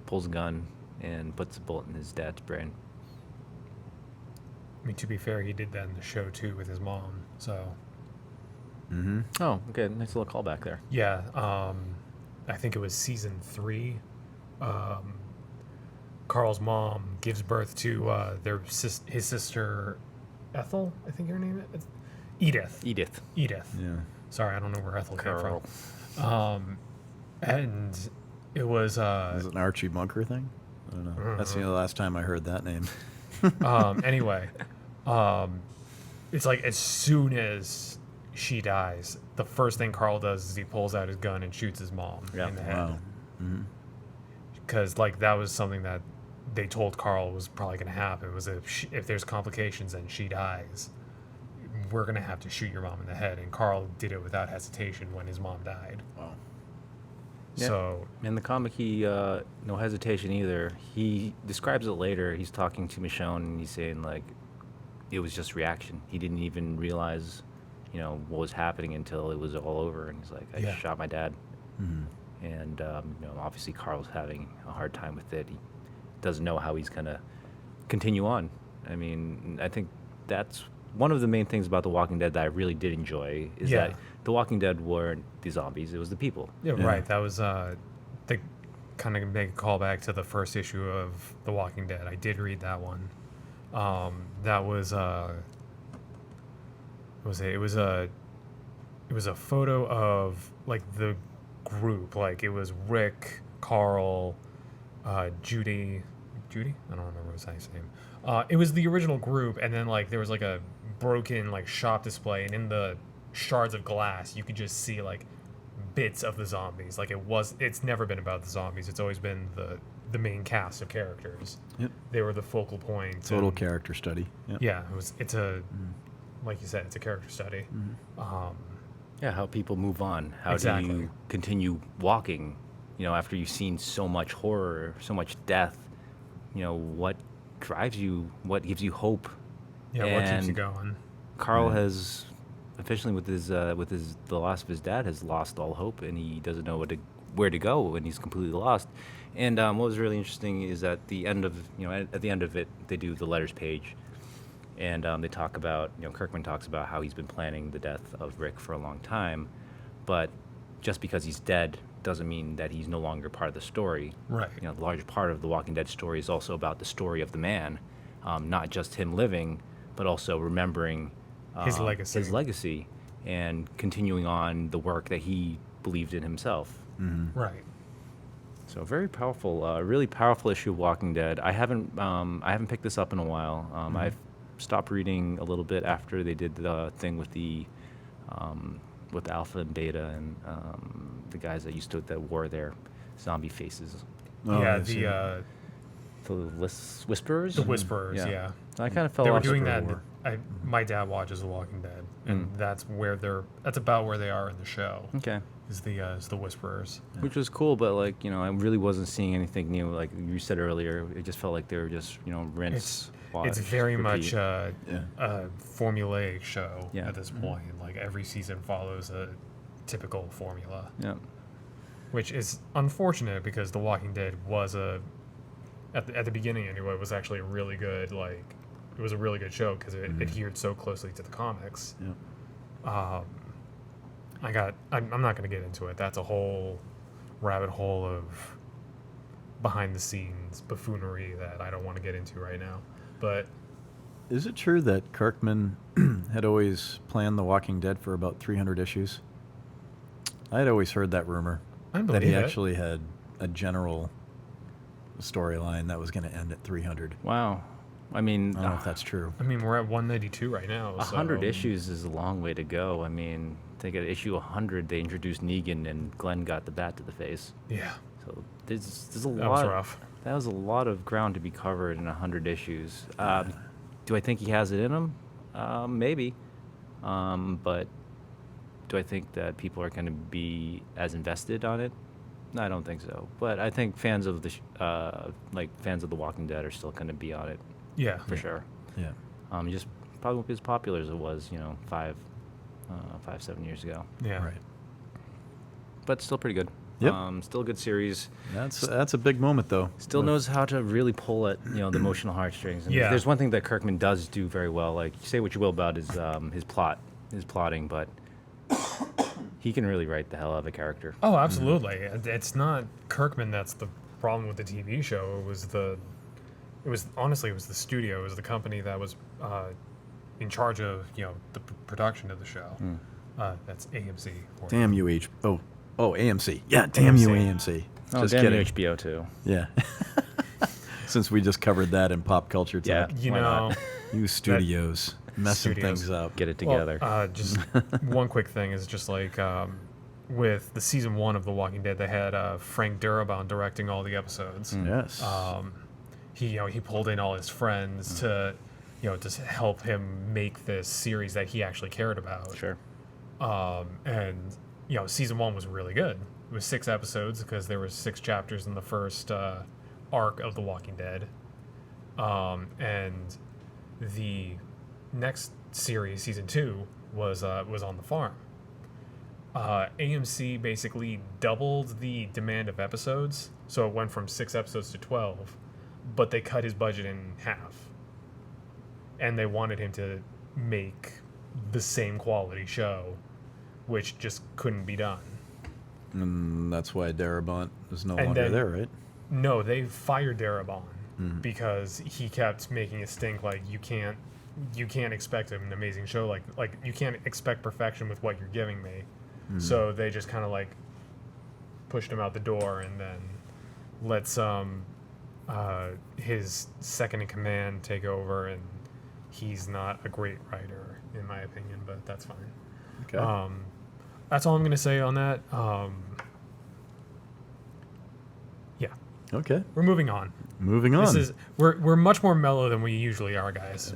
pulls a gun and puts a bullet in his dad's brain. I mean, to be fair, he did that in the show too with his mom. So Oh, okay. Nice little callback there. yeah, I think it was season 3. Carl's mom gives birth to his sister Ethel. I think her name is Edith. Edith. Edith. Yeah. Sorry, I don't know where Ethel came Carl. from. And it was Is it an Archie Bunker thing? I don't know. That's the last time I heard that name. anyway, it's like as soon as she dies, the first thing Carl does is he pulls out his gun and shoots his mom in the head. Wow. Because like that was something that they told Carl was probably going to happen. Was if there's complications and she dies, we're going to have to shoot your mom in the head. And Carl did it without hesitation when his mom died. Wow. Yeah. So In the comic, he no hesitation either. He describes it later. He's talking to Michonne, and he's saying like, it was just reaction. He didn't even realize, what was happening until it was all over. And he's like, I Yeah. shot my dad. And obviously Carl's having a hard time with it. He doesn't know how he's gonna continue on. I mean, I think that's one of the main things about The Walking Dead that I really did enjoy is Yeah. that The Walking Dead weren't the zombies; it was the people. yeah, Yeah. right. That was they kind of make a callback to the first issue of The Walking Dead. I did read that one. That was it was a photo of like the group. Like it was Rick, Carl, Judy. I don't remember his name. It was the original group, and then like there was like a broken like shop display, and in the shards of glass you could just see like bits of the zombies. Like it's never been about the zombies. It's always been the main cast of characters. Yep. They were the focal point. Total and- character study. Yep. Yeah, it's a like you said, it's a character study. Yeah, how people move on. How do Exactly. you continue walking? After you've seen so much horror, so much death. What drives you? What gives you hope? Yeah, what keeps you And going? Carl has officially with the loss of his dad has lost all hope, and he doesn't know where to go, and he's completely lost. And what was really interesting is at the end of at the end of it, they do the letters page, and they talk about Kirkman talks about how he's been planning the death of Rick for a long time, but just because he's dead doesn't mean that he's no longer part of the story. Right. The large part of the Walking Dead story is also about the story of the man, not just him living, but also remembering His legacy. and continuing on the work that he believed in himself. Right. So very powerful, really powerful issue of Walking Dead. I haven't picked this up in a while. I've stopped reading a little bit after they did the thing with the with Alpha and Beta and the guys that that wore their zombie faces. Oh, yeah, I see. The Whisperers. the Whisperers. Yeah. I kind of fell They were off. doing for a that. war. My dad watches The Walking Dead, and that's about where they are in the show. Okay. Is the Whisperers? Which was cool, but I really wasn't seeing anything new. Like you said earlier, it just felt like they were just rinse. It's wash, very repeat. much a formulaic show Yeah. at this point. Like every season follows a typical formula, Yeah. which is unfortunate because The Walking Dead was at the beginning anyway, was actually a really good it was a really good show because it adhered so closely to the comics. Yep. I'm not going to get into it. That's a whole rabbit hole of behind the scenes buffoonery that I don't want to get into right now. But Is it true that Kirkman had always planned The Walking Dead for about 300 issues? I had always heard that rumor. I That believe he it. actually had a general storyline that was going to end at 300. Wow. I mean, I don't know if that's true. I mean, we're at 192 right now. 100 so- issues is a long way to go. I mean, I think at issue 100 they introduced Negan and Glenn got the bat to the face. Yeah, So there's a that lot. was rough. That was a lot of ground to be covered in 100 issues. Do I think he has it in him? Maybe. But do I think that people are going to be as invested on it? No, I don't think so. But I think fans of fans of The Walking Dead are still going to be on it. Yeah. for sure. Yeah. Just probably won't be as popular as it was, 7 years ago. Yeah. Right. But still pretty good. Yep. Still a good series. That's a big moment though. Still knows how to really pull at the emotional heartstrings. And Yeah. there's one thing that Kirkman does do very well. Like, say what you will about his plotting, but he can really write the hell out of a character. Oh, absolutely. It's not Kirkman that's the problem with the TV show. It was the studio. It was the company that was in charge of the production of the show. That's AMC. Damn you, AMC. Yeah, damn you, AMC. Oh, Just damn kidding. you, HBO too. Yeah. Since we just covered that in pop culture talk. Yeah. Why not? You studios messing Studios. things up. Get it together. Just one quick thing is just like with the season 1 of The Walking Dead, they had Frank Darabont directing all the episodes. Yes. He pulled in all his friends to help him make this series that he actually cared about. Sure. And season 1 was really good. It was 6 episodes because there were 6 chapters in the first arc of The Walking Dead. And the next series, season 2, was on the farm. AMC basically doubled the demand of episodes, so it went from 6 episodes to 12, but they cut his budget in half. And they wanted him to make the same quality show, which just couldn't be done. And that's why Darabont is no And longer then- there, right? No, they fired Darabont because he kept making it stink like you can't expect an amazing show like you can't expect perfection with what you're giving me. So they just kind of like pushed him out the door and then let his second in command take over, and he's not a great writer in my opinion, but that's fine. Okay. That's all I'm gonna say on that. Yeah, Okay. we're moving on. Moving on. We're much more mellow than we usually are, guys.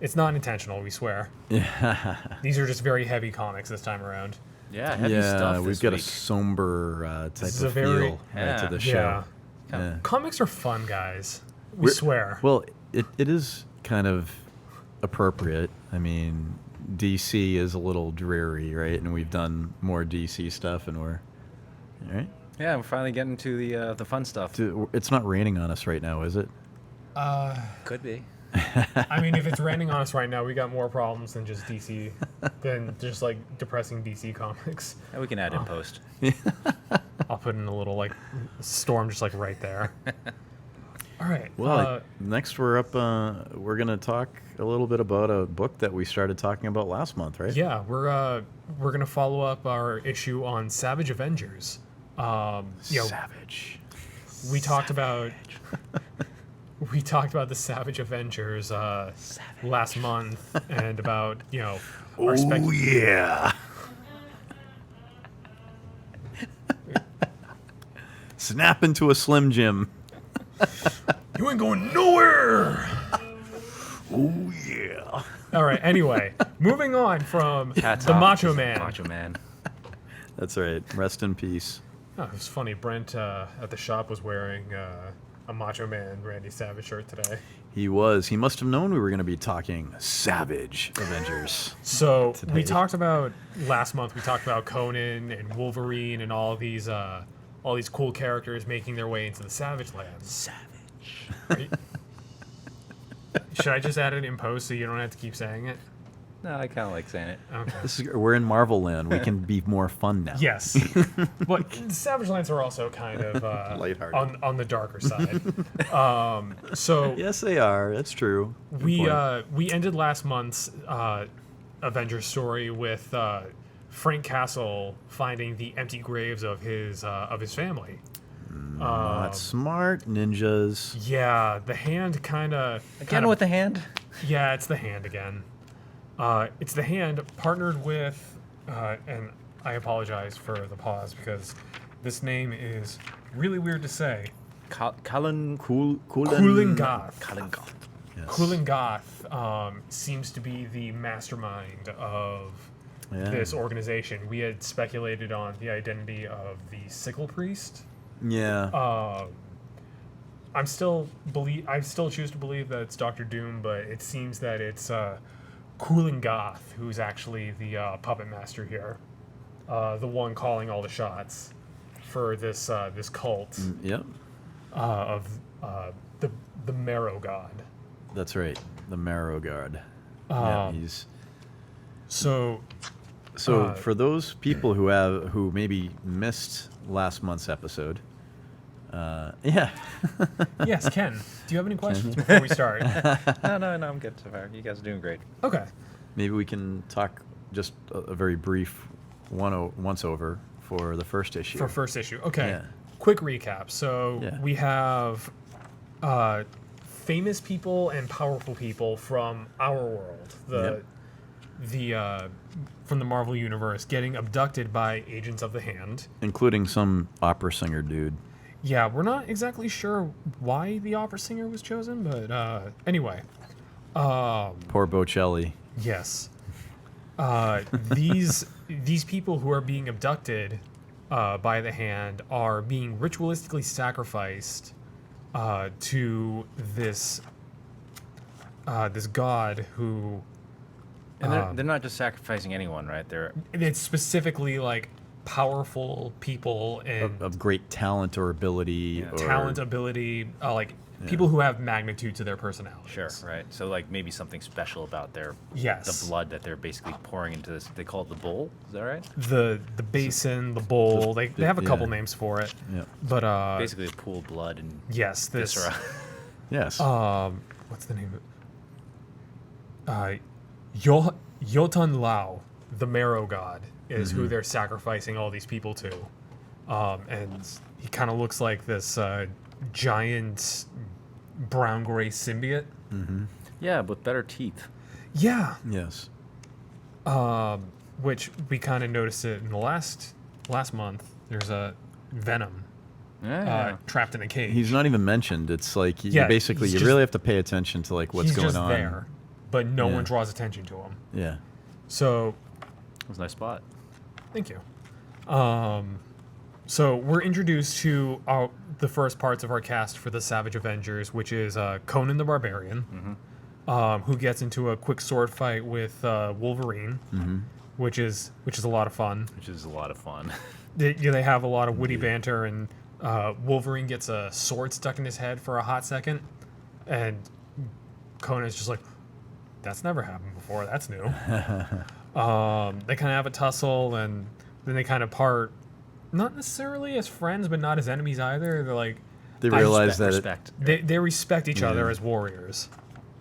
It's not intentional, we swear. Yeah. These are just very heavy comics this time around. Yeah, heavy stuff we've this got a week. somber type is of a very- feel right to Yeah. the show. Yeah. Comics are fun, guys. We We're- swear. Well, it is kind of appropriate. I mean, DC is a little dreary, right? And we've done more DC stuff, and we're all right. Yeah, we're finally getting to the fun stuff. It's not raining on us right now, is it? Could be. I mean, if it's raining on us right now, we got more problems than just DC, than just like depressing DC comics. Yeah, we can add in post. I'll put in a little like storm just like right there. All right. Well, next we're up. We're gonna talk a little bit about a book that we started talking about last month, right? yeah, we're gonna follow up our issue on Savage Avengers. Savage. We talked about the Savage Avengers last month, and about our Yeah. Snap into a Slim Jim. You ain't going nowhere. Oh yeah. All right. Anyway, moving on from Hats the off Macho to Man. Macho Man. That's right. Rest in peace. Oh, it was funny. Brent at the shop was wearing a Macho Man Randy Savage shirt today. He was. He must have known we were going to be talking Savage Avengers. So we Today. talked about last month. We talked about Conan and Wolverine and all these cool characters making their way into the Savage Land. Savage. Right? Should I just add it in post so you don't have to keep saying it? No, I kind of like saying it. Okay. We're in Marvel Land. We can be more fun now. Yes, but the Savage Lands are also kind of Lighthearted. on the darker side. So Yes, they are. That's true. Good we point. we ended last month's Avengers story with Frank Castle finding the empty graves of his family. Not smart ninjas. Yeah, the hand kind of Again with the hand. Yeah, it's the hand again. It's the hand partnered with, and I apologize for the pause because this name is really weird to say. Cullen. Kulingoth. Cullingoth. Yes. Kulingoth seems to be the mastermind of Yeah. this organization. We had speculated on the identity of the Sickle Priest. Yeah. I still choose to believe that it's Doctor Doom, but it seems that it's Cooling Goth who's actually the puppet master here, the one calling all the shots for this this cult Yep. of the Marrow God. That's right. The Marrow Guard. Yeah, he's So for those people who maybe missed last month's episode. Yeah. yes, Ken, do you have any questions before we start? No, I'm good so far. You guys are doing great. Okay. Maybe we can talk just a very brief once over for the first issue. For first issue. Okay. Yeah. Quick recap. So Yeah. we have famous people and powerful people from our world, from the Marvel Universe, getting abducted by agents of the Hand. Including some opera singer dude. Yeah, we're not exactly sure why the opera singer was chosen, but anyway. Poor Bocelli. Yes. These people who are being abducted by the Hand are being ritualistically sacrificed to this god who. And they're not just sacrificing anyone, right? It's specifically like powerful people and Of great talent or ability. Or, talent, ability, people who have magnitude to their personalities. Sure, right. So like maybe something special about the Yes. blood that they're basically pouring into this. They call it the bowl. Is that right? The basin, the bowl. They have a couple yeah. names for it. Yeah. But Basically a pool of blood and yes, this viscera. Yes. what's the name of it? Yotan Lao, the Marrow God, is who they're sacrificing all these people to. And he kind of looks like this giant brown-gray symbiote. Yeah, with better teeth. Yeah. yes. Which we kind of noticed it in the last month. There's a Venom Yeah. trapped in a cage. He's not even mentioned. It's like you Yeah, basically he's you just- really have to pay attention to like what's He's going just on. there, but no Yeah. one draws attention to him. Yeah. So That was a nice spot. thank you. So we're introduced to the first parts of our cast for the Savage Avengers, which is Conan the Barbarian, who gets into a quick sword fight with Wolverine, which is a lot of fun. Which is a lot of fun. They have a lot of witty banter, and Wolverine gets a sword stuck in his head for a hot second, and Conan's just like, "That's never happened before. That's new." They kind of have a tussle, and then they kind of part, not necessarily as friends, but not as enemies either. They're like, They realize that respect. they respect each other as warriors.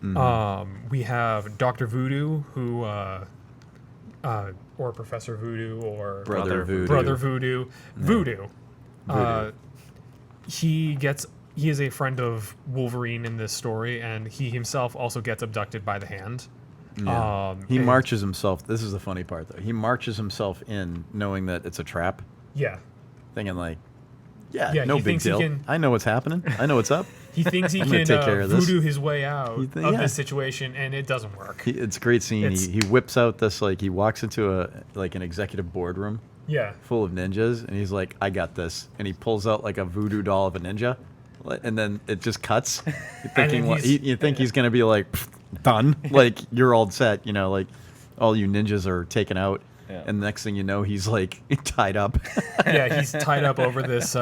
We have Dr. Voodoo, who, or Professor Voodoo, or Brother Voodoo. Brother Voodoo. Voodoo. He is a friend of Wolverine in this story, and he himself also gets abducted by the Hand. Yeah. He and- marches himself. This is the funny part, though. He marches himself in, knowing that it's a trap, Yeah. thinking like, Yeah, no he big thinks he deal. can- I know what's happening. I know what's up. He thinks he I'm gonna can take care of this. voodoo his way out of yeah. this situation, and it doesn't work. It's a great scene. It's- He whips out this he walks into an executive boardroom Yeah. full of ninjas, and he's like, "I got this," and he pulls out like a voodoo doll of a ninja, and then it just cuts. You're thinking you think he's gonna be like, "Pfft, done, like you're all set, like all you ninjas are taken out. Yeah. And the next thing you know, he's like tied up. Yeah, he's tied up over this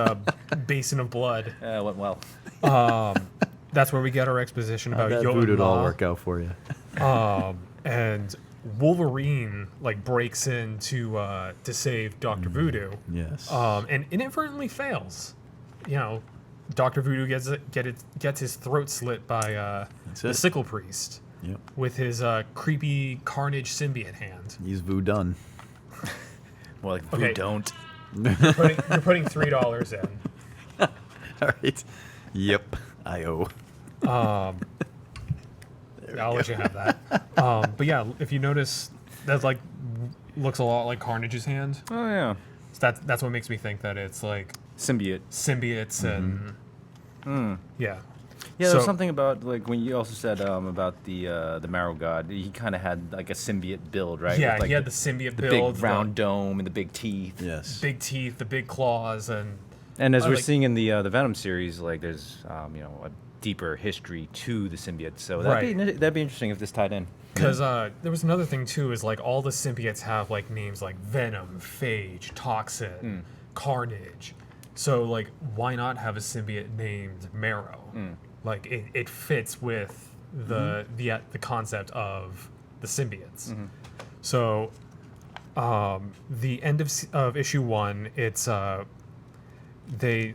basin of blood. It went well. That's where we get our exposition about That Yotan voodoo doll Law. work out for you. And Wolverine breaks in to save Dr. Voodoo. Yes. And inadvertently fails. Dr. Voodoo gets his throat slit by the it. Sickle Priest Yep. with his creepy Carnage symbiote hand. He's voodoo done. More like Okay. we don't. You're putting $3 in. All right. Yep. I owe. I'll let you have that. But yeah, if you notice, that looks a lot like Carnage's hand. Oh yeah. So that's what makes me think that it's like Symbiote. symbiotes and yeah. Yeah, So- there's something about when you also said about the Marrow God. He kind of had like a symbiote build, right? Yeah, With, the symbiote the build, big round dome and the big teeth. Yes. big teeth, the big claws, and And as I we're like- seeing in the Venom series, like there's a deeper history to the symbiote. So Right. that'd be interesting if this tied in. Because there was another thing too, is like all the symbiotes have like names like Venom, Phage, Toxin, Carnage. So like, why not have a symbiote named Marrow? Like it fits with the concept of the symbiotes. So the end of issue 1, it's the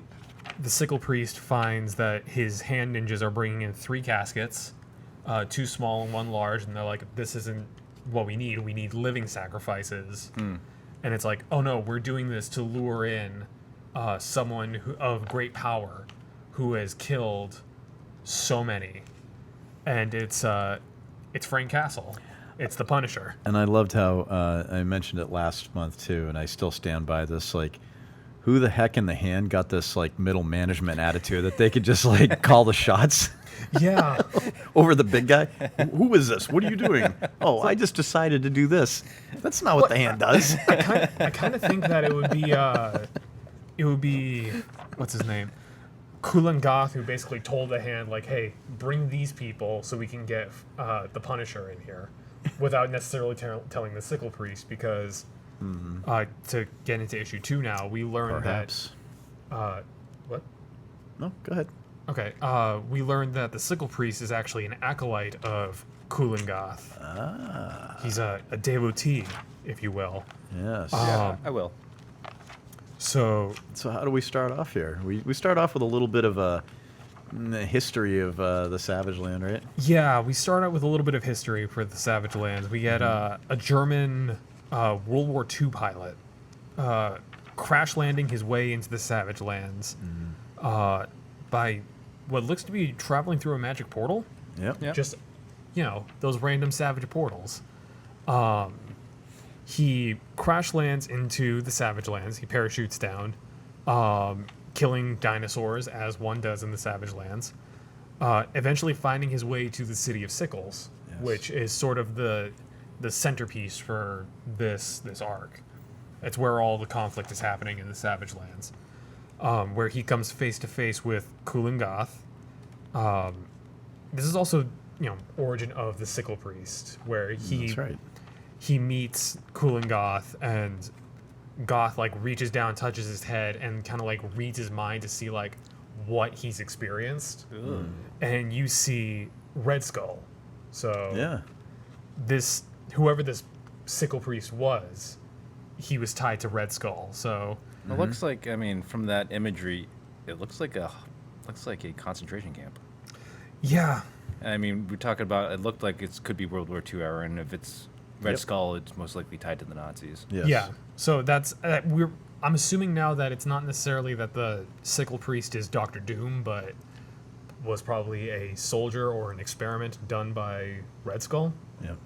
Sickle Priest finds that his hand ninjas are bringing in 3 caskets, 2 small and 1 large, and they're like, this isn't what we need. We need living sacrifices. And it's like, oh no, we're doing this to lure in someone of great power who has killed so many. And it's Frank Castle. It's the Punisher. And I loved how I mentioned it last month too, and I still stand by this. Like, who the heck in the hand got this like middle management attitude that they could just like call the shots Yeah. over the big guy? Who is this? What are you doing? Oh, I just decided to do this. That's not what the hand does. I kind of think that it would be what's his name? Kulan Gath, who basically told the hand like, hey, bring these people so we can get the Punisher in here, without necessarily telling the Sickle Priest, because to get into issue 2 now, we learned Perhaps. that what? No, go ahead. Okay, we learned that the Sickle Priest is actually an acolyte of Kulan Gath. Ah, He's a devotee, if you will. yes. I will. So So how do we start off here? We start off with a little bit of a history of the Savage Land, right? yeah, we start out with a little bit of history for the Savage Lands. We get a German World War II pilot crash landing his way into the Savage Lands by what looks to be traveling through a magic portal. Yep. Yep. Just, those random Savage portals. He crash lands into the Savage Lands. He parachutes down, killing dinosaurs as one does in the Savage Lands. Eventually finding his way to the city of Sickles, Yes. which is sort of the centerpiece for this arc. It's where all the conflict is happening in the Savage Lands, where he comes face to face with Kulan Gath. This is also, origin of the Sickle Priest, where That's right. he meets Kulan Gath, and Goth like reaches down, touches his head, and kind of like reads his mind to see like what he's experienced. And you see Red Skull. So Yeah. whoever this Sickle Priest was, he was tied to Red Skull. So It looks like, from that imagery, it looks like a concentration camp. yeah, We're talking about, it looked like it could be World War II era, and if it's Red Yep. Skull, it's most likely tied to the Nazis. Yes. yeah. So that's I'm assuming now that it's not necessarily that the Sickle Priest is Doctor Doom, but was probably a soldier or an experiment done by Red Skull. Yep.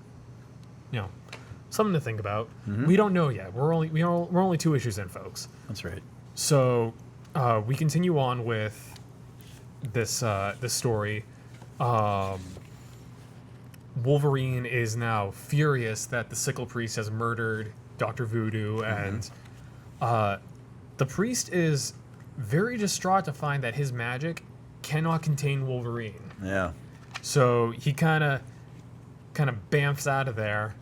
Something to think about. We don't know yet. We're only 2 issues in, folks. That's right. So we continue on with this story. Wolverine is now furious that the Sickle Priest has murdered Dr. Voodoo, and the priest is very distraught to find that his magic cannot contain Wolverine. Yeah. So he kind of bamfs out of there,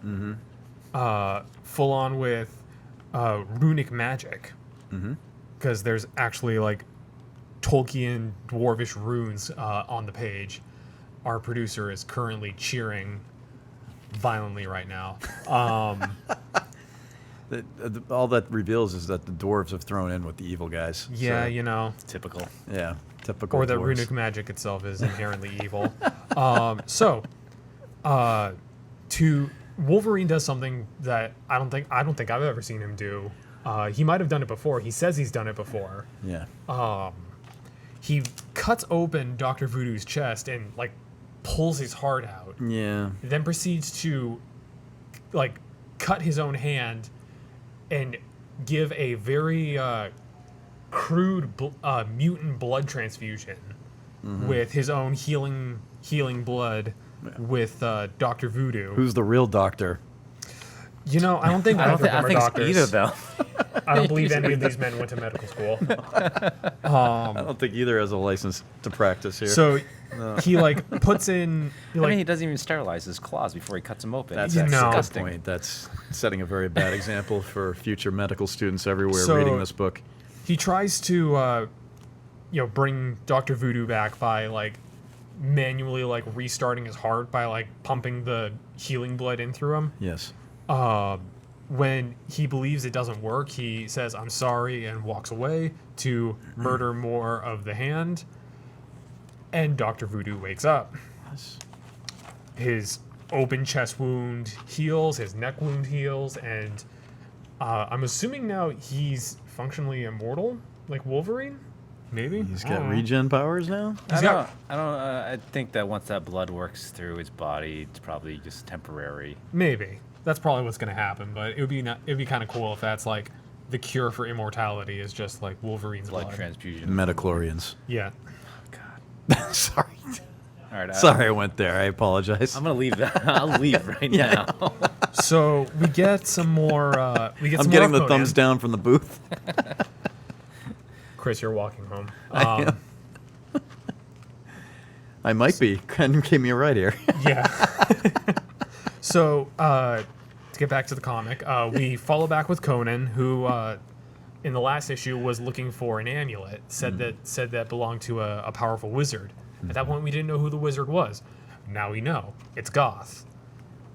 full on with runic magic, because there's actually like Tolkien dwarvish runes on the page. Our producer is currently cheering violently right now. All that reveals is that the dwarves have thrown in with the evil guys. Yeah, So, Typical. yeah, typical. or that dwarves. runic magic itself is inherently evil. To Wolverine does something that I don't think I've ever seen him do. He might have done it before. He says he's done it before. Yeah. He cuts open Dr. Voodoo's chest and like pulls his heart out. Yeah. Then proceeds to like cut his own hand and give a very crude mutant blood transfusion with his own healing blood with Dr. Voodoo. Who's the real doctor? I don't think I don't either of them are think it's doctors. either, though. I don't believe any of these men went to medical school. I don't think either has a license to practice here. So he like puts in. I mean, he doesn't even sterilize his claws before he cuts them open. That's You actually know. a good disgusting. point. That's setting a very bad example for future medical students everywhere So- reading this book. He tries to, bring Dr. Voodoo back by like manually like restarting his heart by like pumping the healing blood in through him. Yes. When he believes it doesn't work, he says, "I'm sorry," and walks away to murder more of the hand. And Dr. Voodoo wakes up. Yes. His open chest wound heals, his neck wound heals, and I'm assuming now he's functionally immortal, like Wolverine? Maybe? He's I got don't know. regen powers now? He's got- I think that once that blood works through his body, it's probably just temporary. Maybe. That's probably what's going to happen, but it'd be kind of cool if that's like the cure for immortality is just like Wolverine's Blood blood. transfusion. Metachlorians. Yeah. Sorry. All right. Sorry I went there. I apologize. I'm gonna leave that. I'll leave right Yeah. now. So we get some more. I'm getting the thumbs down from the booth. Chris, you're walking home. am. I might be. Ken gave me a ride here. Yeah. So to get back to the comic, we follow back with Conan, who in the last issue was looking for an amulet. Said that belonged to a powerful wizard. At that point, we didn't know who the wizard was. Now we know. It's Goth.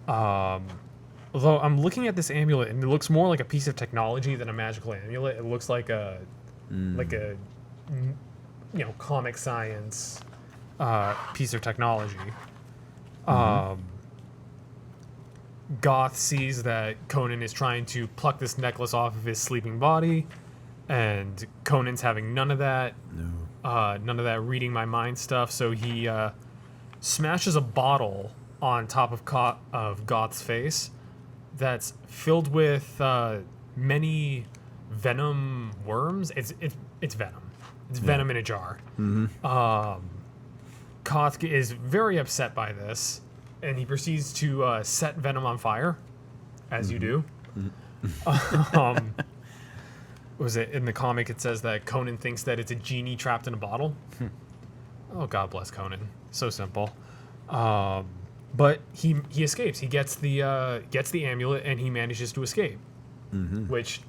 Although I'm looking at this amulet, and it looks more like a piece of technology than a magical amulet. It looks like a comic science piece of technology. Goth sees that Conan is trying to pluck this necklace off of his sleeping body, and Conan's having none of that. None of that reading my mind stuff. So he smashes a bottle on top of Goth's face that's filled with many venom worms. It's venom. It's venom in a jar. Goth is very upset by this, and he proceeds to set venom on fire, as you do. Was it in the comic? It says that Conan thinks that it's a genie trapped in a bottle. Oh, God bless Conan. So simple. But he escapes. He gets the amulet, and he manages to escape. Which,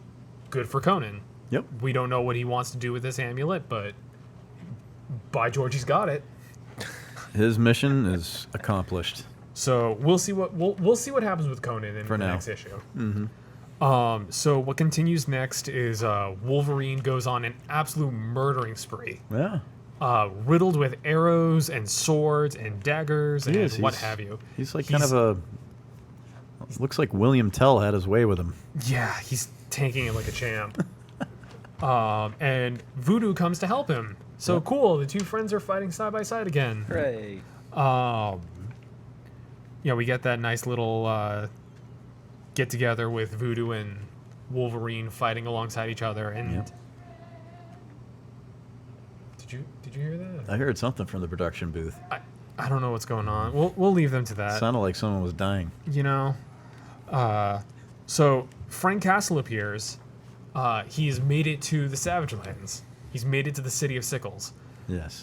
good for Conan. Yep. We don't know what he wants to do with this amulet, but by George, he's got it. His mission is accomplished. So we'll see what happens with Conan in the now. next issue. So what continues next is Wolverine goes on an absolute murdering spree, Yeah. riddled with arrows and swords and daggers and is. what He's- have you. He's like kind of a. Looks like William Tell had his way with him. Yeah, he's tanking it like a champ. And Voodoo comes to help him. So cool, the two friends are fighting side by side again. Hooray! We get that nice little get together with Voodoo and Wolverine fighting alongside each other. And Yep. did you hear that? I heard something from the production booth. I don't know what's going on. We'll leave them to that. Sounded like someone was dying. So Frank Castle appears. He's made it to the Savage Lands. He's made it to the city of Sickles. Yes.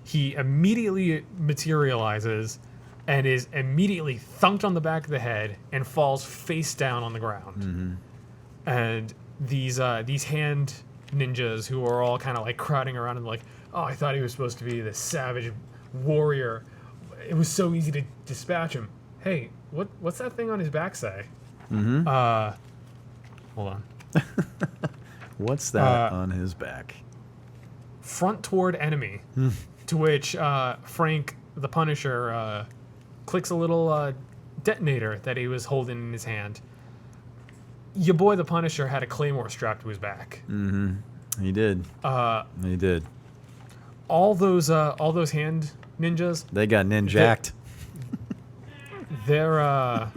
He immediately materializes and is immediately thunked on the back of the head and falls face down on the ground. And these hand ninjas who are all kind of like crowding around and like, oh, I thought he was supposed to be the savage warrior. It was so easy to dispatch him. Hey, what's that thing on his back say? Hold on. What's that on his back? Front toward enemy. To which Frank the Punisher clicks a little detonator that he was holding in his hand. Your boy the Punisher had a claymore strapped to his back. He did. He did. All those hand ninjas, They got ninjacked. they're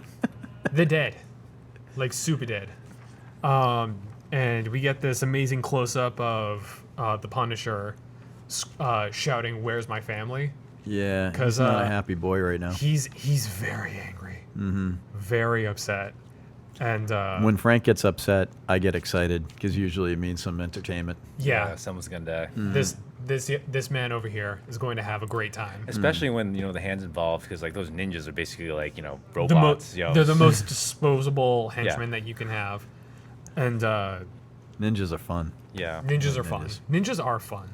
dead, like super dead. And we get this amazing close up of the Punisher shouting, "Where's my family?" Yeah. 'Cause, He's not a happy boy right now. He's very angry, very upset. And When Frank gets upset, I get excited because usually it means some entertainment. yeah, someone's gonna die. this man over here is going to have a great time. Especially when the hands involved, because like those ninjas are basically like The robots. they're the most disposable henchmen that you can have, and Ninjas are fun. yeah. ninjas are fun. ninjas. Ninjas are fun.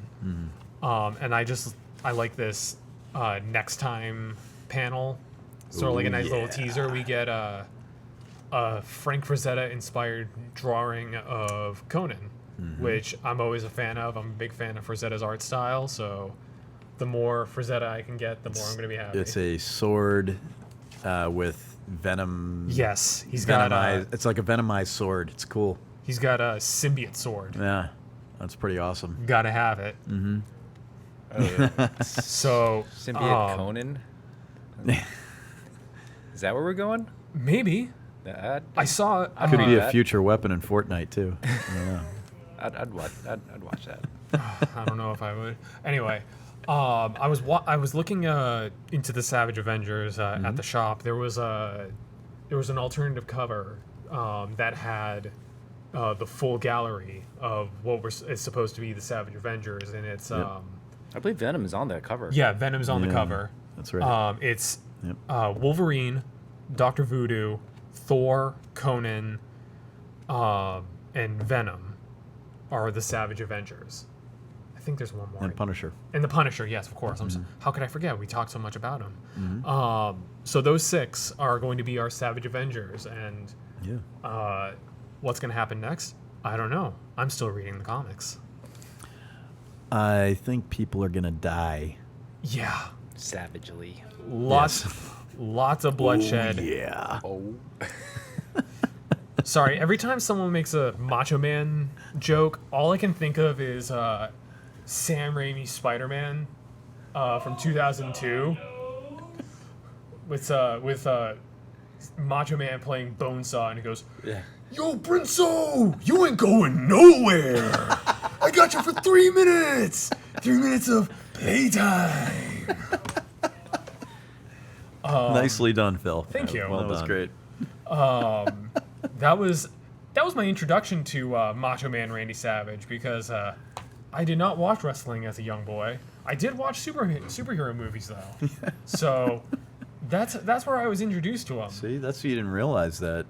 And I like this next time panel. Sort of like a nice little teaser. We get a Frank Frazetta inspired drawing of Conan, which I'm always a fan of. I'm a big fan of Frazetta's art style, so the more Frazetta I can get, the more I'm going to be happy. It's a sword with venom. Yes, he's got It's like a venomized sword. It's cool. he's got a symbiote sword. Yeah, that's pretty awesome. Got to have it. So Symbiote Conan. Is that where we're going? maybe I saw. Could be a that. future weapon in Fortnite too. Yeah. I'd watch that. I don't know if I would. Anyway, I was looking into the Savage Avengers at the shop. There was an alternative cover that had the full gallery of what is supposed to be the Savage Avengers, and it's I believe Venom is on that cover. yeah, Venom's on the Yeah, cover. That's right. It's Yep. Wolverine, Doctor Voodoo, Thor, Conan, and Venom are the Savage Avengers. I think there's one more. And Punisher. And the Punisher, yes, of course. How could I forget? We talked so much about him. So those 6 are going to be our Savage Avengers, and Yeah. what's going to happen next? I don't know. I'm still reading the comics. I think people are gonna die. Yeah, Savagely. lots of bloodshed. Yeah. Oh. Sorry, every time someone makes a Macho Man joke, all I can think of is Sam Raimi's Spider-Man from 2002 with Macho Man playing Bonesaw, and he goes, Yeah. "Yo, Brinso, you ain't going nowhere. I got you for 3 minutes. 3 minutes of playtime." Nicely done, Phil. Thank you. Well, that was done. great. That was my introduction to Macho Man Randy Savage, because I did not watch wrestling as a young boy. I did watch superhero movies though, so that's where I was introduced to him. See, that's you didn't realize that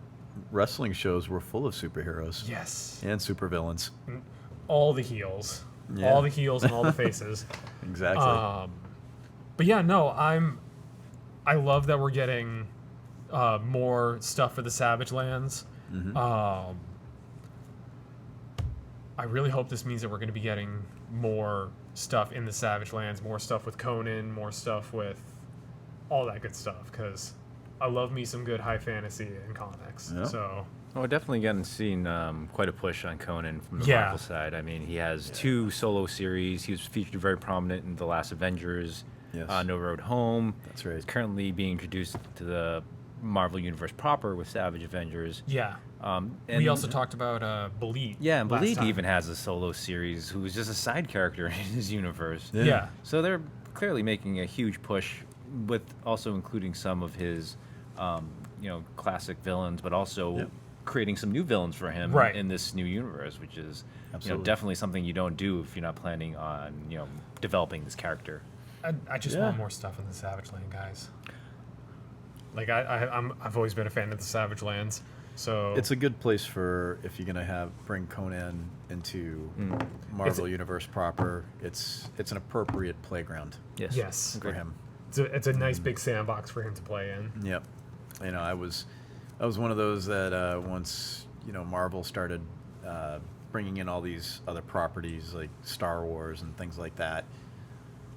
wrestling shows were full of superheroes Yes, and supervillains. all the heels, Yeah. all the heels and all the faces. Exactly. But yeah, no, I love that we're getting more stuff for the Savage Lands. I really hope this means that we're going to be getting more stuff in the Savage Lands, more stuff with Conan, more stuff with all that good stuff, because I love me some good high fantasy in comics. Yeah. So Oh, we're definitely seen quite a push on Conan from the Yeah. Marvel side. I mean, he has 2 solo series. He was featured very prominent in The Last Avengers, Yes. No Road Home. That's right. He's currently being introduced to the Marvel Universe proper with Savage Avengers. yeah, And we also talked about Belit. Yeah, and last Bleed time. even has a solo series who's just a side character in his universe. Yeah. So they're clearly making a huge push with also including some of his, classic villains, but also Yep. creating some new villains for him Right. in this new universe, which is Absolutely. definitely something you don't do if you're not planning on developing this character. I just Yeah. want more stuff in the Savage Land, guys. Like I've always been a fan of the Savage Lands, so It's a good place for if you're gonna bring Conan into Marvel Universe proper. It's an appropriate playground yes, for him. it's a nice big sandbox for him to play in. Yep. I was one of those that once Marvel started bringing in all these other properties like Star Wars and things like that,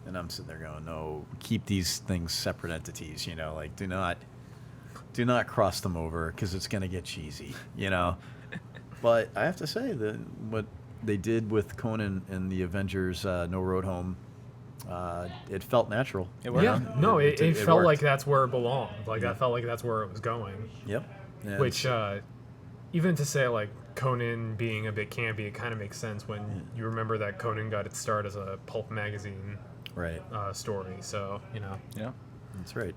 and I'm sitting there going, no, keep these things separate entities. Like do not cross them over because it's gonna get cheesy. But I have to say that what they did with Conan and the Avengers No Road Home, it felt natural. It worked. Yeah, no, it felt worked. like that's where it belonged. Like that felt like that's where it was going. Yep. And Which even to say like Conan being a bit campy, it kind of makes sense when you remember that Conan got its start as a pulp magazine right. story. So Yeah. That's right.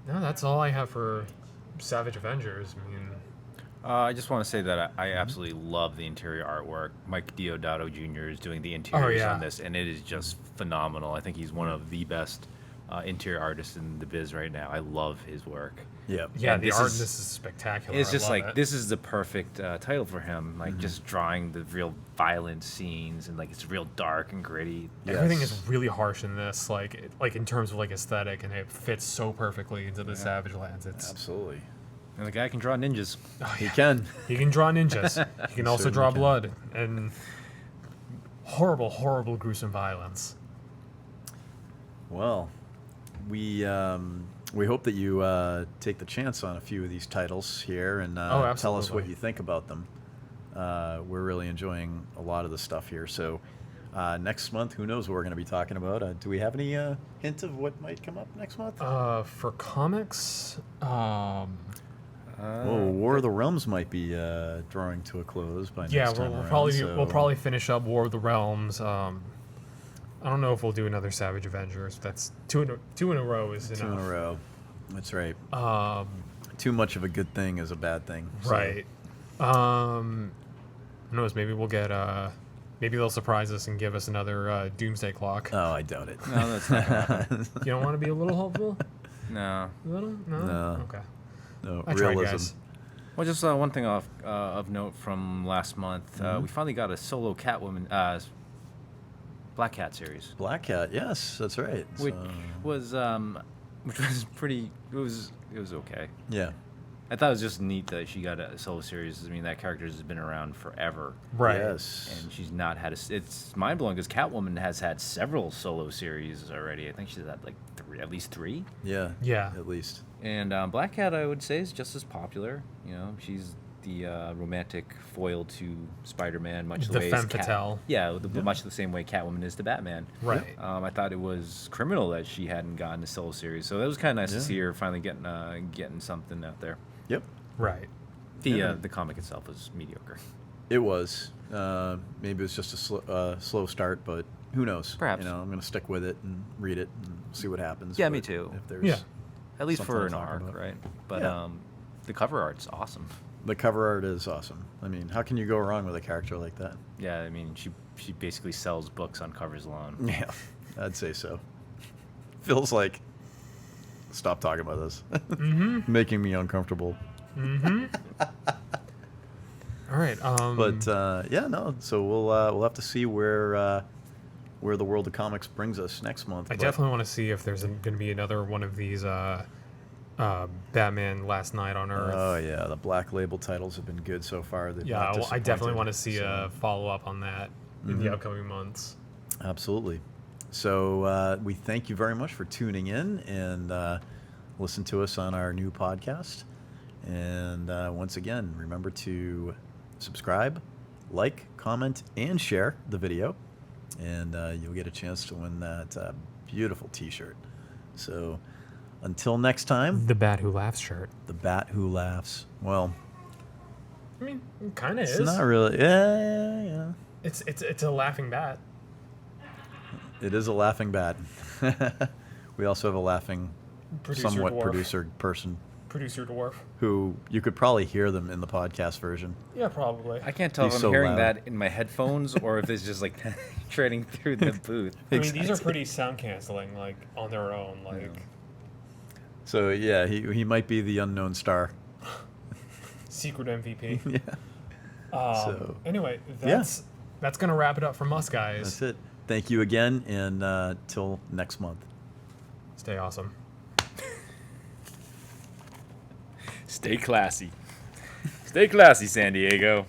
no, that's all I have for Savage Avengers. I mean, I just want to say that I absolutely love the interior artwork. Mike Diodato Jr. is doing the interiors yeah. on this, and it is just phenomenal. I think he's one of the best interior artists in the biz right now. I love his work. Yep. yeah, And the this art in is- this is spectacular. It's I just love like it. this is the perfect title for him. Like just drawing the real violent scenes, and like it's real dark and gritty. Everything Yes. is really harsh in this, like in terms of like aesthetic, and it fits so perfectly into the Savage lands. It's Absolutely. And the guy can draw ninjas. He can. he can draw ninjas. He can also certainly draw can. blood and horrible, horrible, gruesome violence. Well, we hope that you take the chance on a few of these titles here and tell us what absolutely. you think about them. We're really enjoying a lot of the stuff here. So next month, who knows what we're going to be talking about? Do we have any hint of what might come up next month? For comics, War of the Realms might be drawing to a close by yeah, next time we'll around, probably so- we'll probably finish up War of the Realms. I don't know if we'll do another Savage Avengers. That's two in a row is two in enough. a row. That's right. Um, Too much of a good thing is a bad thing. so- right. Who knows? Maybe we'll get maybe they'll surprise us and give us another Doomsday Clock. Oh, I doubt it. No, that's not gonna happen. You don't want to be a little hopeful? No. A little? No. No. Okay. No, I tried, realism. guys. Well, just one thing of note from last month. We finally got a solo Catwoman, Black Cat series, Black Cat, yes, that's right. which So, was pretty. It was okay. yeah. I thought it was just neat that she got a solo series. I mean, that character has been around forever, Right. Yes. and she's not had a. It's mind blowing because Catwoman has had several solo series already. I think she's had like at least three. Yeah. Yeah. At least. And Black Cat, I would say, is just as popular. You know, she's the romantic foil to Spider-Man, much the The way femme fatale. much the same way Catwoman is to Batman. Right. I thought it was criminal that she hadn't gotten a solo series, so that was kind of nice Yeah. to see her finally getting something out there. Yep. Right. The comic itself was mediocre. It was. Maybe it was just a slow start, but who knows? Perhaps. You know, I'm going to stick with it and read it and see what happens. Yeah, me but too. If there's Yeah. At least something for to an talk arc, about. right? But Yeah. the cover art's awesome. The cover art is awesome. I mean, how can you go wrong with a character like that? Yeah, I mean, she basically sells books on covers alone. Yeah, I'd say so. Feels like. Stop talking about this. Making me uncomfortable. All right. But yeah, no. So we'll have to see where the world of comics brings us next month. I but- definitely want to see if there's going to be another one of these Batman Last Night on Earth. Oh yeah, the Black Label titles have been good so far. They've Yeah, not well, I definitely disappointed, want to see a so- follow up on that in the upcoming months. Absolutely. So we thank you very much for tuning in and listen to us on our new podcast. And once again, remember to subscribe, like, comment, and share the video. And you'll get a chance to win that beautiful T-shirt. So until next time, The Bat Who Laughs shirt. the Bat Who Laughs. Well, I mean, it kind of it's is. not really. Yeah. It's a laughing bat. It is a laughing bat. We also have a laughing, Producer somewhat dwarf. producer person Producer dwarf. who you could probably hear them in the podcast version. Yeah, probably. I can't tell He's if I'm so hearing loud. that in my headphones or if it's just like trading through the booth. I mean, these are Exactly. pretty sound canceling, like on their own. Like So yeah, he might be the unknown star. secret MVP. Yeah, So, Anyway, yeah. that's gonna wrap it up from us, guys. that's it. Thank you again, and till next month. Stay awesome. Stay classy. Stay classy, San Diego.